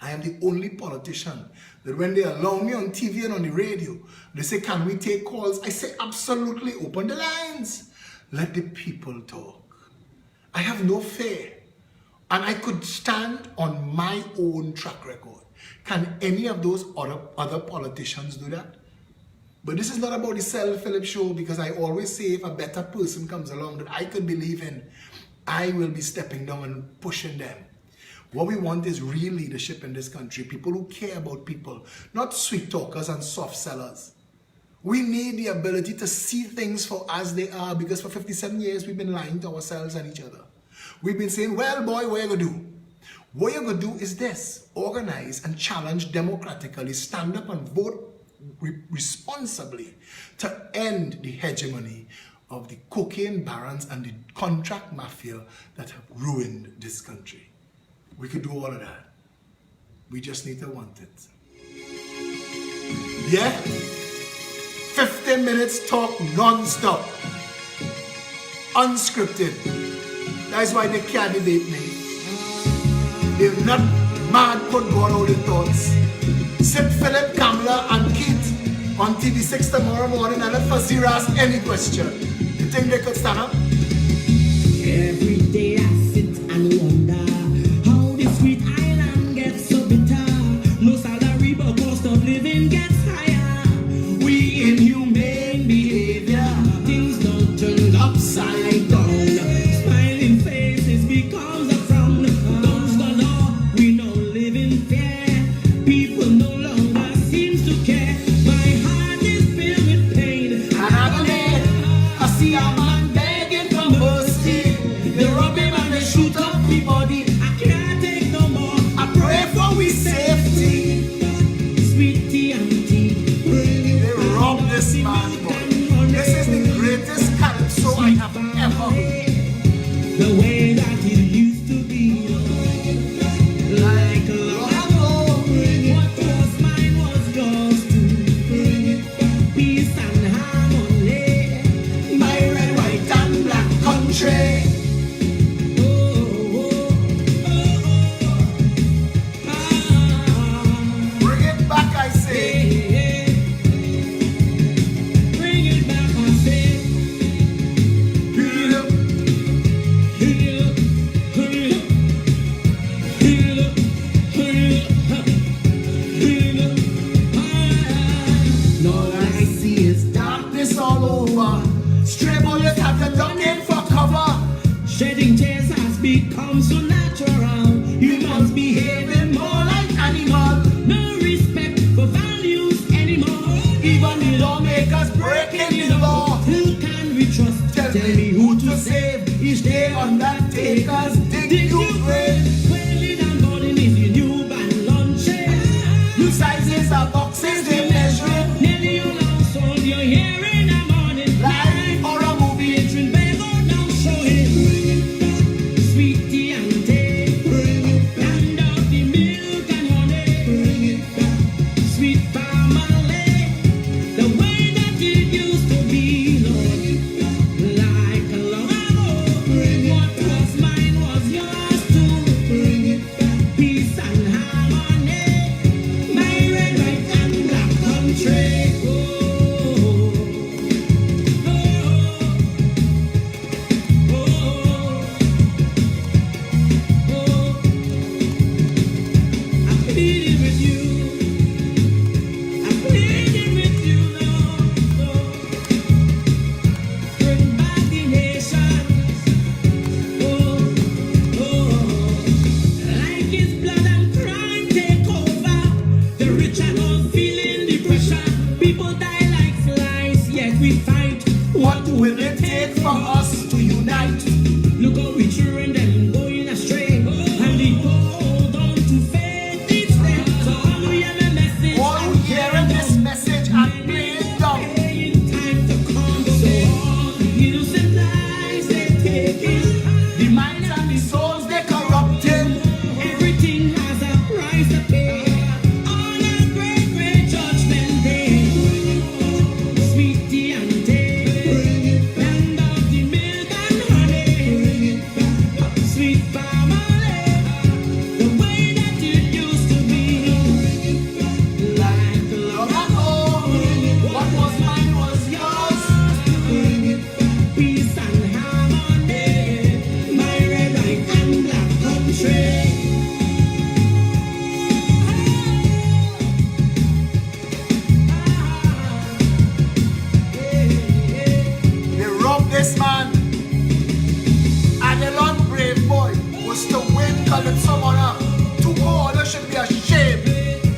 A: I am the only politician that when they allow me on TV and on the radio, they say, can we take calls? I say, absolutely, open the lines. Let the people talk. I have no fear, and I could stand on my own track record. Can any of those other politicians do that? But this is not about the Sell Phillip show, because I always say if a better person comes along that I could believe in, I will be stepping down and pushing them. What we want is real leadership in this country, people who care about people, not sweet talkers and soft sellers. We need the ability to see things for as they are, because for 57 years we've been lying to ourselves and each other. We've been saying, well, boy, what you gonna do? What you're gonna do is this: organize and challenge democratically, stand up and vote responsibly to end the hegemony of the cocaine barons and the contract mafia that have ruined this country. We could do all of that. We just need to want it. Yeah? 15 minutes talk non-stop. Unscripted. That's why they can't debate me. They're not mad put God out in thoughts. Sit Phillip, Kamala and Keith on TV6 tomorrow morning and let Fazir ask any question. You think they could stand up?
B: Every day I sit and wonder how this sweet island gets so bitter. No salary but cost of living gets higher. We inhumane behavior, things don't turn upside down. Smiling faces becomes a frown. Those the law, we no live in fear. People no longer seems to care. My heart is filled with pain and agony. I see a man begging for mercy. They rob him and they shoot up the body. I can't take no more. I pray for we safety. Sweetie auntie,
A: They robbed this man, boy. This is the greatest calypso I have ever heard.
B: the way that it used to be. Like long ago, what was mine was yours too. Peace and harmony,
A: My red, white and black country. Bring it back, I say.
B: Bring it back, I say.
A: Heal up.
B: Heal up, heal up, heal up, heal up, heal up.
A: All I see is darkness all over. Stray bullets have to duck in for cover.
B: Shedding tears has become so natural. Humans behaving more like animals. No respect for values anymore.
A: Even the lawmakers breaking the law.
B: Who can we trust?
A: Tell me who to save. Each day undertakers dig new grave.
B: Wailing and calling is the new band launching.
A: New sizes of boxes they measuring.
B: Nearly all our soul you're hearing in the morning.
A: Like or a movie.
B: Featuring Bego now showing. Sweetie auntie, hand out the milk and honey. Sweet family, the way that it used to be, Lord. Like long ago, what was mine was yours too. Peace and
A: Calypso man, Tuco, they should be ashamed.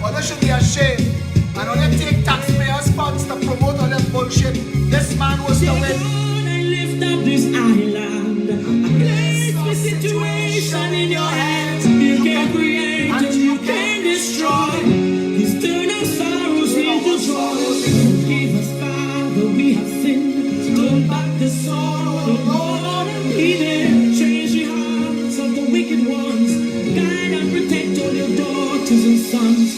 A: Or they should be ashamed. And when they take taxpayers' funds to promote all that bullshit, this man was the win.
B: I lift up this island. I place the situation in your hands. You can create and you can destroy. This turn of sorrows into joy. Forgive us, Father, we have sinned. Turn back the sorrow, the Lord, and be there. Change the hearts of the wicked ones. Guide and protect all your daughters and sons.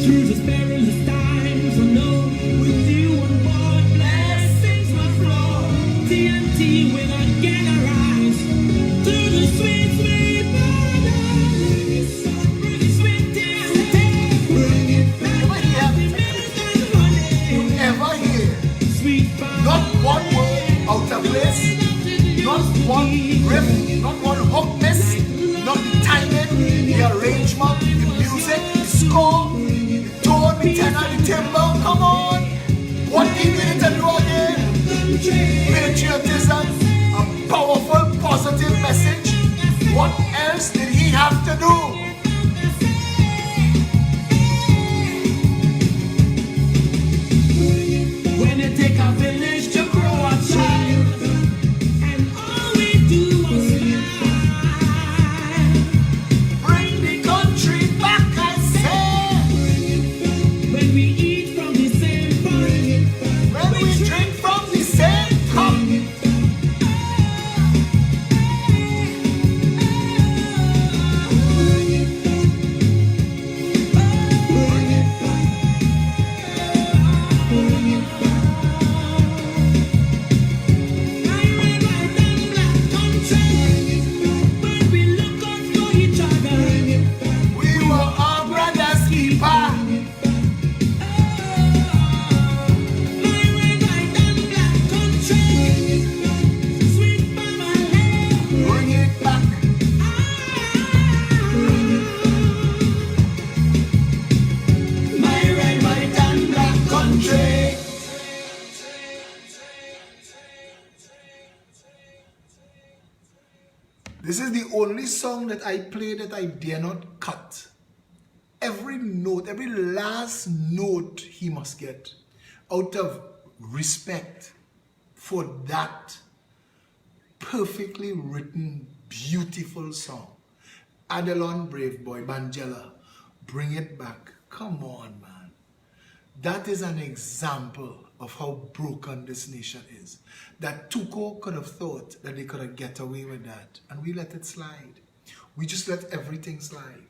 B: Through this perilous times, I know with you on board, blessings will flow. TNT will again arise. Through the sweet, sweet paradise. Bring it sweet TNT. Bring it back.
A: You ever hear
B: Sweet
A: not one word out of place, not one riff, not one hook miss, not the timing, the arrangement, the music, the score, the tone, the tenor, the timbre? Come on! What he needed to do again? Patriotism, a powerful, positive message. What else did he have to do?
B: When you take a village to grow a child, and all we do is smile.
A: Bring the country back, I say.
B: When we eat from the same pot,
A: When we drink from the same cup.
B: when we look out for each other,
A: We were our brother's keeper.
B: my red, white, and black country, sweet mama land.
A: Bring it back.
B: My red, white, and black country.
A: This is the only song that I play that I dare not cut. Every note, every last note he must get out of respect for that perfectly written, beautiful song. Adelon Brave Boy, Banjela, bring it back. Come on, man. That is an example of how broken this nation is. That Tuco could have thought that they could have get away with that, and we let it slide. We just let everything slide.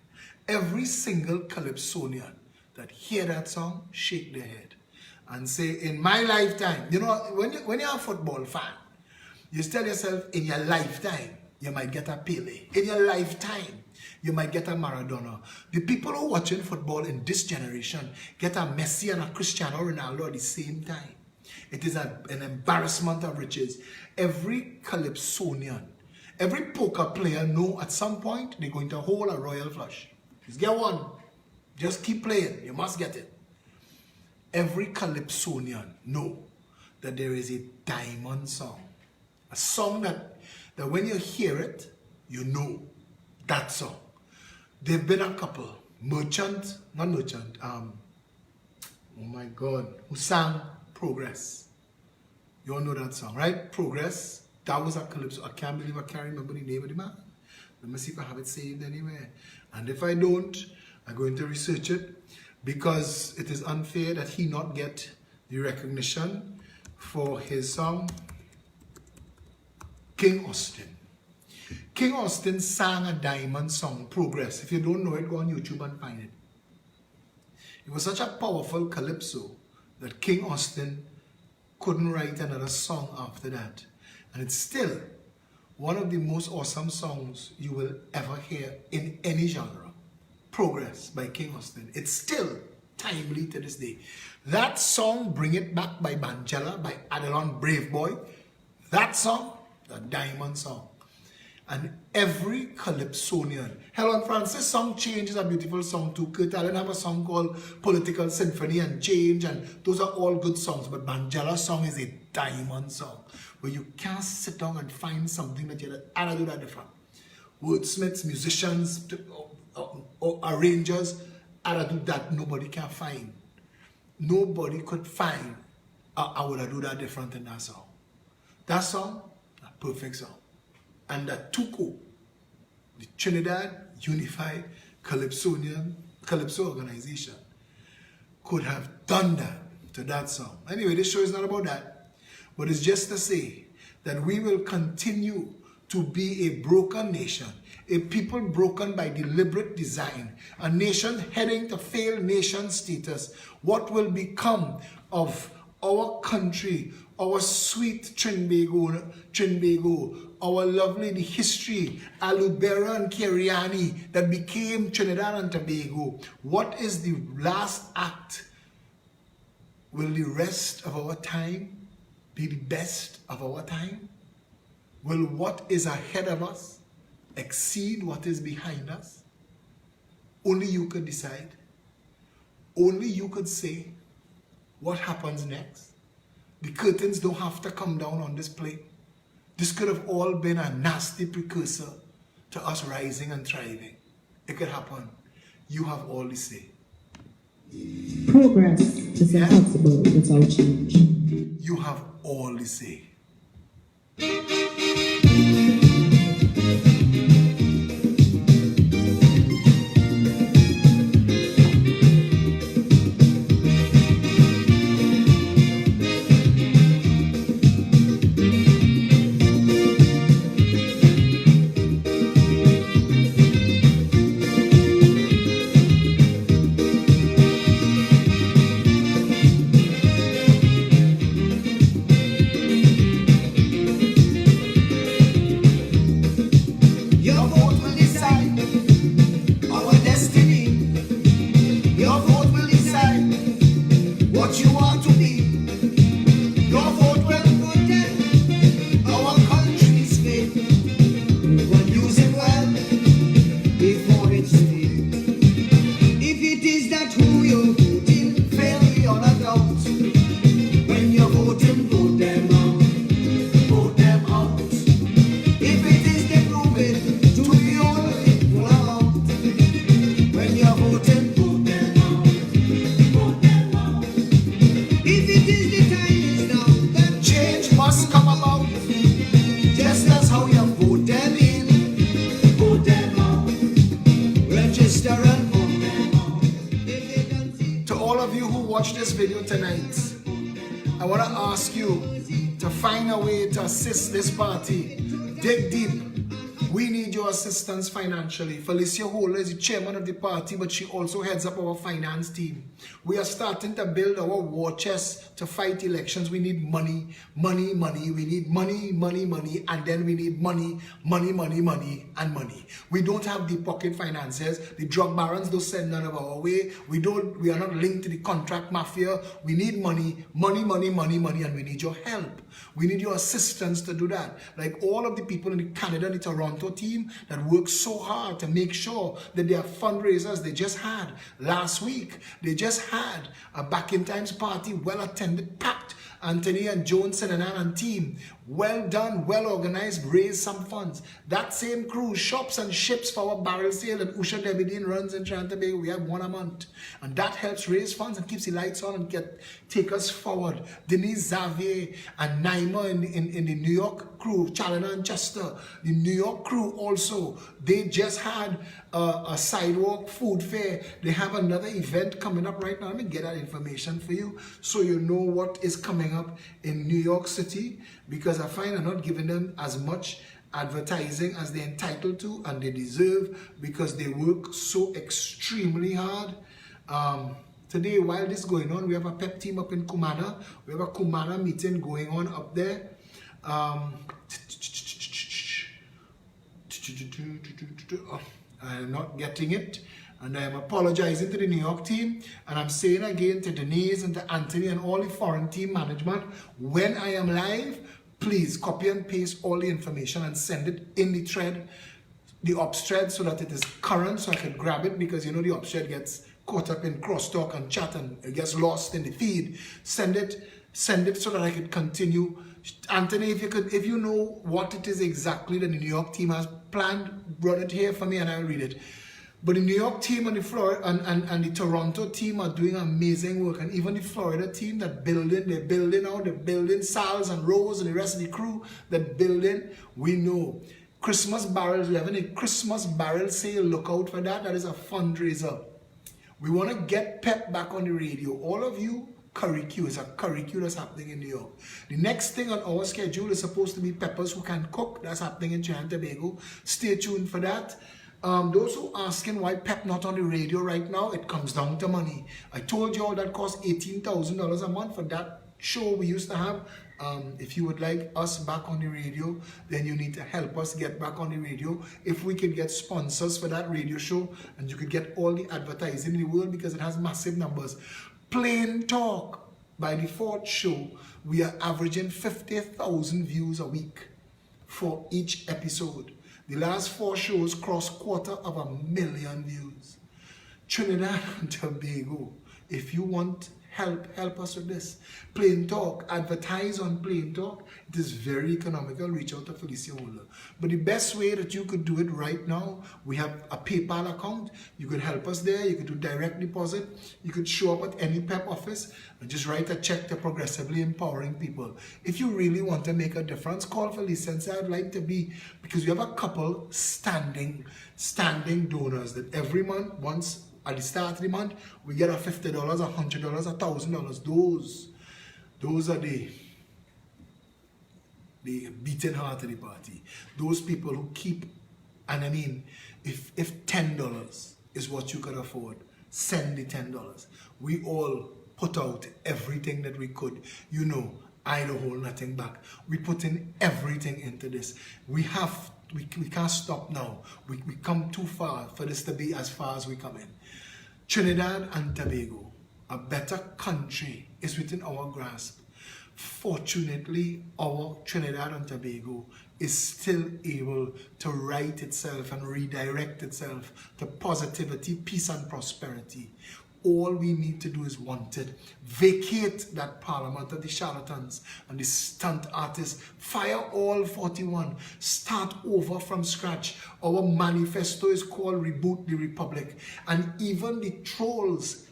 A: Every single Calypsonian that hear that song, shake their head and say, in my lifetime, you know, when you're a football fan, you tell yourself, in your lifetime, you might get a Pele. In your lifetime, you might get a Maradona. The people who are watching football in this generation get a Messi and a Cristiano Ronaldo at the same time. It is an embarrassment of riches. Every Calypsonian, every poker player know at some point they're going to hold a royal flush. Just get one. Just keep playing. You must get it. Every Calypsonian know that there is a diamond song. A song that when you hear it, you know that song. There've been a couple, oh my God, who sang Progress. You all know that song, right? Progress. That was a Calypso. I can't believe I can't remember the name of the man. Let me see if I have it saved anywhere. And if I don't, I'm going to research it, because it is unfair that he not get the recognition for his song, King Austin. King Austin sang a diamond song, Progress. If you don't know it, go on YouTube and find it. It was such a powerful calypso that King Austin couldn't write another song after that. And it's still one of the most awesome songs you will ever hear in any genre. Progress by King Austin. It's still timely to this day. That song, Bring It Back by Banjela, by Adelon Brave Boy, that song, the diamond song. And every Calypsonian, Helen Francis' song Change is a beautiful song too. Kurt Allen have a song called Political Symphony and Change, and those are all good songs. But Banjela's song is a diamond song, where you can't sit down and find something that you do that different. wordsmiths, musicians, or arrangers, I'd do that nobody can find. Nobody could find I would have do that different in that song. That song, a perfect song. And that Tuco, the Trinidad Unified Calypso Organization, could have done that to that song. Anyway, this show is not about that, but it's just to say that we will continue to be a broken nation, a people broken by deliberate design, a nation heading to failed nation status. What will become of our country, our sweet Trinbago, our lovely the history, Alubera and Kiriani that became Trinidad and Tobago? What is the last act? Will the rest of our time be the best of our time? Will what is ahead of us exceed what is behind us? Only you could decide. Only you could say what happens next. The curtains don't have to come down on this play. This could have all been a nasty precursor to us rising and thriving. It could happen. You have all the say.
B: Progress is impossible without change.
A: You have all the say. Watch this video tonight, I want to ask you to find a way to assist this party. Dig deep. We need your assistance financially. Felicia Holder is the chairman of the party, but she also heads up our finance team. We are starting to build our war chest to fight elections. We need money, money, money. We need money, money, money, and then we need money, money, money, money, and money. We don't have deep pocket financiers. The drug barons don't send none of our way. We are not linked to the contract mafia. We need money, money, money, money, money, and we need your help. We need your assistance to do that. Like all of the people in the Canada and the Toronto team that work so hard to make sure that their fundraisers they just had last week. They just had a Back in Times party, well attended, packed. Anthony and Jones and team, well done, well organized, raised some funds. That same crew shops and ships for our barrel sale and Usha Debidine runs in Tobago. We have one a month, and that helps raise funds and keeps the lights on and take us forward. Denise Xavier and Naima in the New York crew, Chalena and Chester, the New York crew also, they just had a sidewalk food fair. They have another event coming up right now. Let me get that information for you so you know what is coming up in New York City, because I find I'm not giving them as much advertising as they're entitled to and they deserve, because they work so extremely hard. Today, while this is going on, we have a pep team up in Kumana. We have a Kumana meeting going on up there. I'm not getting it, and I am apologizing to the New York team, and I'm saying again to Denise and to Anthony and all the foreign team management, when I am live, please copy and paste all the information and send it in the thread, the ops thread, so that it is current, so I can grab it, because you know the ops thread gets caught up in crosstalk and chat and it gets lost in the feed. Send it so that I can continue Anthony, if you know what it is exactly that the New York team has planned, run it here for me and I'll read it. But the New York team and the Florida and the Toronto team are doing amazing work, and even the Florida team they're building Sal's and Rose and the rest of the crew that building. We know Christmas barrels, we're having a Christmas barrel sale. Look out for that. That is a fundraiser. We want to get Pep back on the radio. All of you, curricule. It's a curricule that's happening in New York. The next thing on our schedule is supposed to be Peppers Who Can Cook. That's happening in Trinidad and Tobago. Stay tuned for that. Those who asking why Pep not on the radio right now, it comes down to money. I told you all that cost $18,000 a month for that show we used to have. If you would like us back on the radio, then you need to help us get back on the radio. If we can get sponsors for that radio show, and you could get all the advertising in the world because it has massive numbers. Plain Talk, by the fourth show, we are averaging 50,000 views a week for each episode. The last 4 shows crossed 250,000 views. Trinidad and Tobago, if you want help us with this. Plain Talk, advertise on Plain Talk. It is very economical. Reach out to Felicia Holder. But the best way that you could do it right now, we have a PayPal account. You could help us there. You could do direct deposit. You could show up at any PEP office and just write a check to Progressively Empowering People. If you really want to make a difference, call Felicia and say, I'd like to be, because we have a couple standing donors that every month, once at the start of the month, we get a $50, $100, $1,000. Those are the beating heart of the party. Those people who keep, and I mean, if $10 is what you can afford, send the $10. We all put out everything that we could. You know, I don't hold nothing back. We put in everything into this. We can't stop now. We come too far for this to be as far as we come in. Trinidad and Tobago, a better country, is within our grasp. Fortunately, our Trinidad and Tobago is still able to right itself and redirect itself to positivity, peace and prosperity. All we need to do is want it. Vacate that parliament of the charlatans and the stunt artists. Fire all 41. Start over from scratch. Our manifesto is called Reboot the Republic. And even the trolls,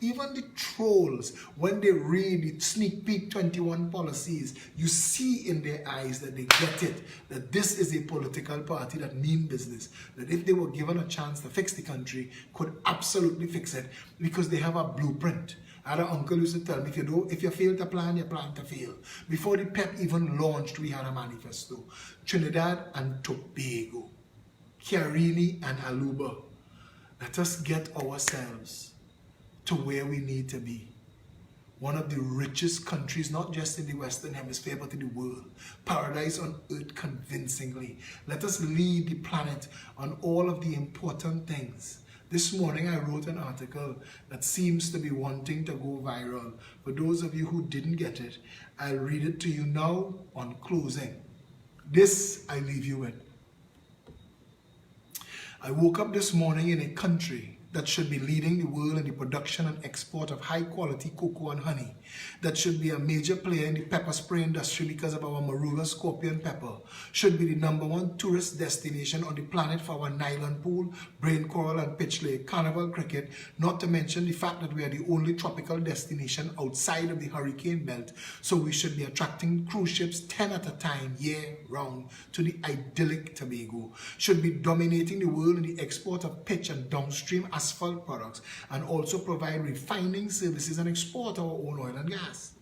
A: when they read the sneak peek 21 policies, you see in their eyes that they get it, that this is a political party that mean business, that if they were given a chance to fix the country, could absolutely fix it, because they have a blueprint. I had an uncle used to tell me, if you fail to plan, you plan to fail. Before the PEP even launched, we had a manifesto. Trinidad and Tobago, Kiarini and Aruba, let us get ourselves to where we need to be. One of the richest countries, not just in the Western Hemisphere, but in the world. Paradise on earth convincingly. Let us lead the planet on all of the important things. This morning I wrote an article that seems to be wanting to go viral. For those of you who didn't get it, I'll read it to you now on closing. This I leave you with. I woke up this morning in a country that should be leading the world in the production and export of high-quality cocoa and honey, that should be a major player in the pepper spray industry because of our Maruga scorpion pepper, should be the #1 tourist destination on the planet for our nylon pool, brain coral and pitch lake, carnival cricket, not to mention the fact that we are the only tropical destination outside of the hurricane belt, so we should be attracting cruise ships 10 at a time year-round to the idyllic Tobago, should be dominating the world in the export of pitch and downstream asphalt products, and also provide refining services and export our own oil and gas.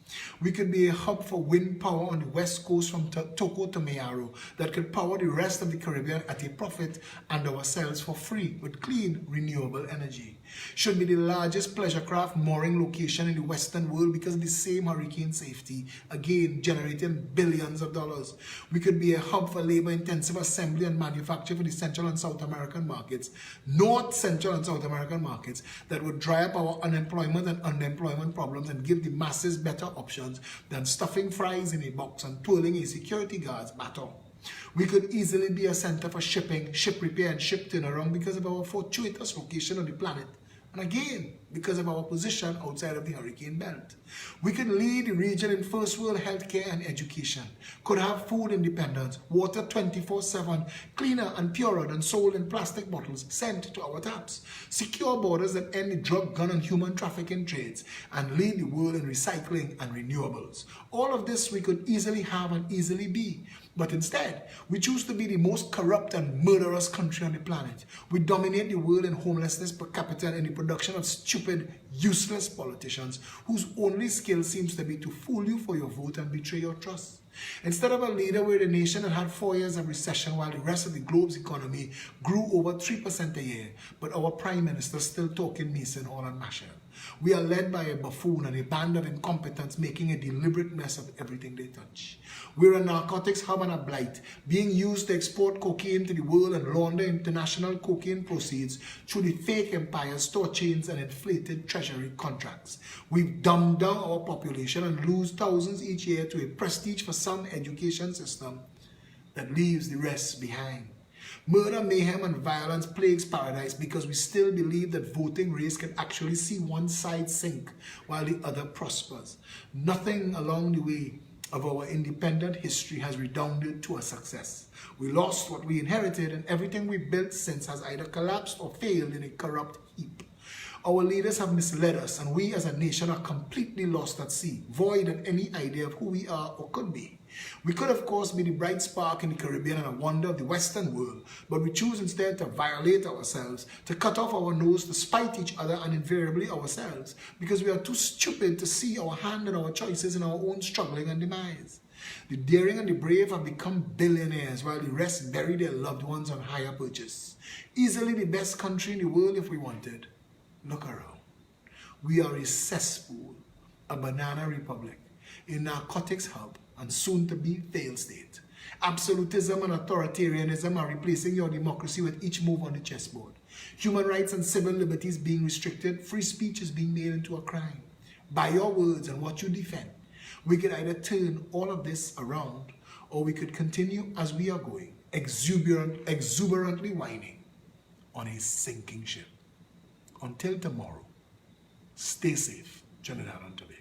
A: We could be a hub for wind power on the west coast from Toco to Mayaro that could power the rest of the Caribbean at a profit and ourselves for free with clean, renewable energy. Should be the largest pleasure craft mooring location in the Western world because of the same hurricane safety, again generating billions of dollars. We could be a hub for labor-intensive assembly and manufacture for the Central and South American markets, North, Central and South American markets, that would dry up our unemployment and underemployment problems and give the masses better options than stuffing fries in a box and twirling a security guard's baton. We could easily be a center for shipping, ship repair and ship turnaround because of our fortuitous location on the planet. And again, because of our position outside of the hurricane belt. We can lead the region in first world healthcare and education, could have food independence, water 24/7, cleaner and purer than sold in plastic bottles sent to our taps, secure borders that end the drug, gun and human trafficking trades, and lead the world in recycling and renewables. All of this we could easily have and easily be. But instead, we choose to be the most corrupt and murderous country on the planet. We dominate the world in homelessness per capita and in the production of stupid, useless politicians whose only skill seems to be to fool you for your vote and betray your trust. Instead of a leader, we're a nation that had 4 years of recession while the rest of the globe's economy grew over 3% a year, but our prime minister still talking Mason, Hall and Marshall. We are led by a buffoon and a band of incompetents making a deliberate mess of everything they touch. We're a narcotics hub and a blight, being used to export cocaine to the world and launder international cocaine proceeds through the fake empires, store chains, and inflated treasury contracts. We've dumbed down our population and lose thousands each year to a prestige for some education system that leaves the rest behind. Murder, mayhem, and violence plagues paradise because we still believe that voting race can actually see one side sink while the other prospers. Nothing along the way of our independent history has redounded to a success. We lost what we inherited, and everything we built since has either collapsed or failed in a corrupt heap. Our leaders have misled us, and we as a nation are completely lost at sea, void of any idea of who we are or could be. We could, of course, be the bright spark in the Caribbean and a wonder of the Western world, but we choose instead to violate ourselves, to cut off our nose, to spite each other and invariably ourselves, because we are too stupid to see our hand and our choices in our own struggling and demise. The daring and the brave have become billionaires, while the rest bury their loved ones on hire purchase. Easily the best country in the world if we wanted. Look around. We are a cesspool, a banana republic, a narcotics hub, and soon to be failed state. Absolutism and authoritarianism are replacing your democracy with each move on the chessboard. Human rights and civil liberties being restricted, free speech is being made into a crime. By your words and what you defend, we could either turn all of this around, or we could continue as we are going, exuberantly whining on a sinking ship. Until tomorrow, stay safe, Trinidad and Tobago.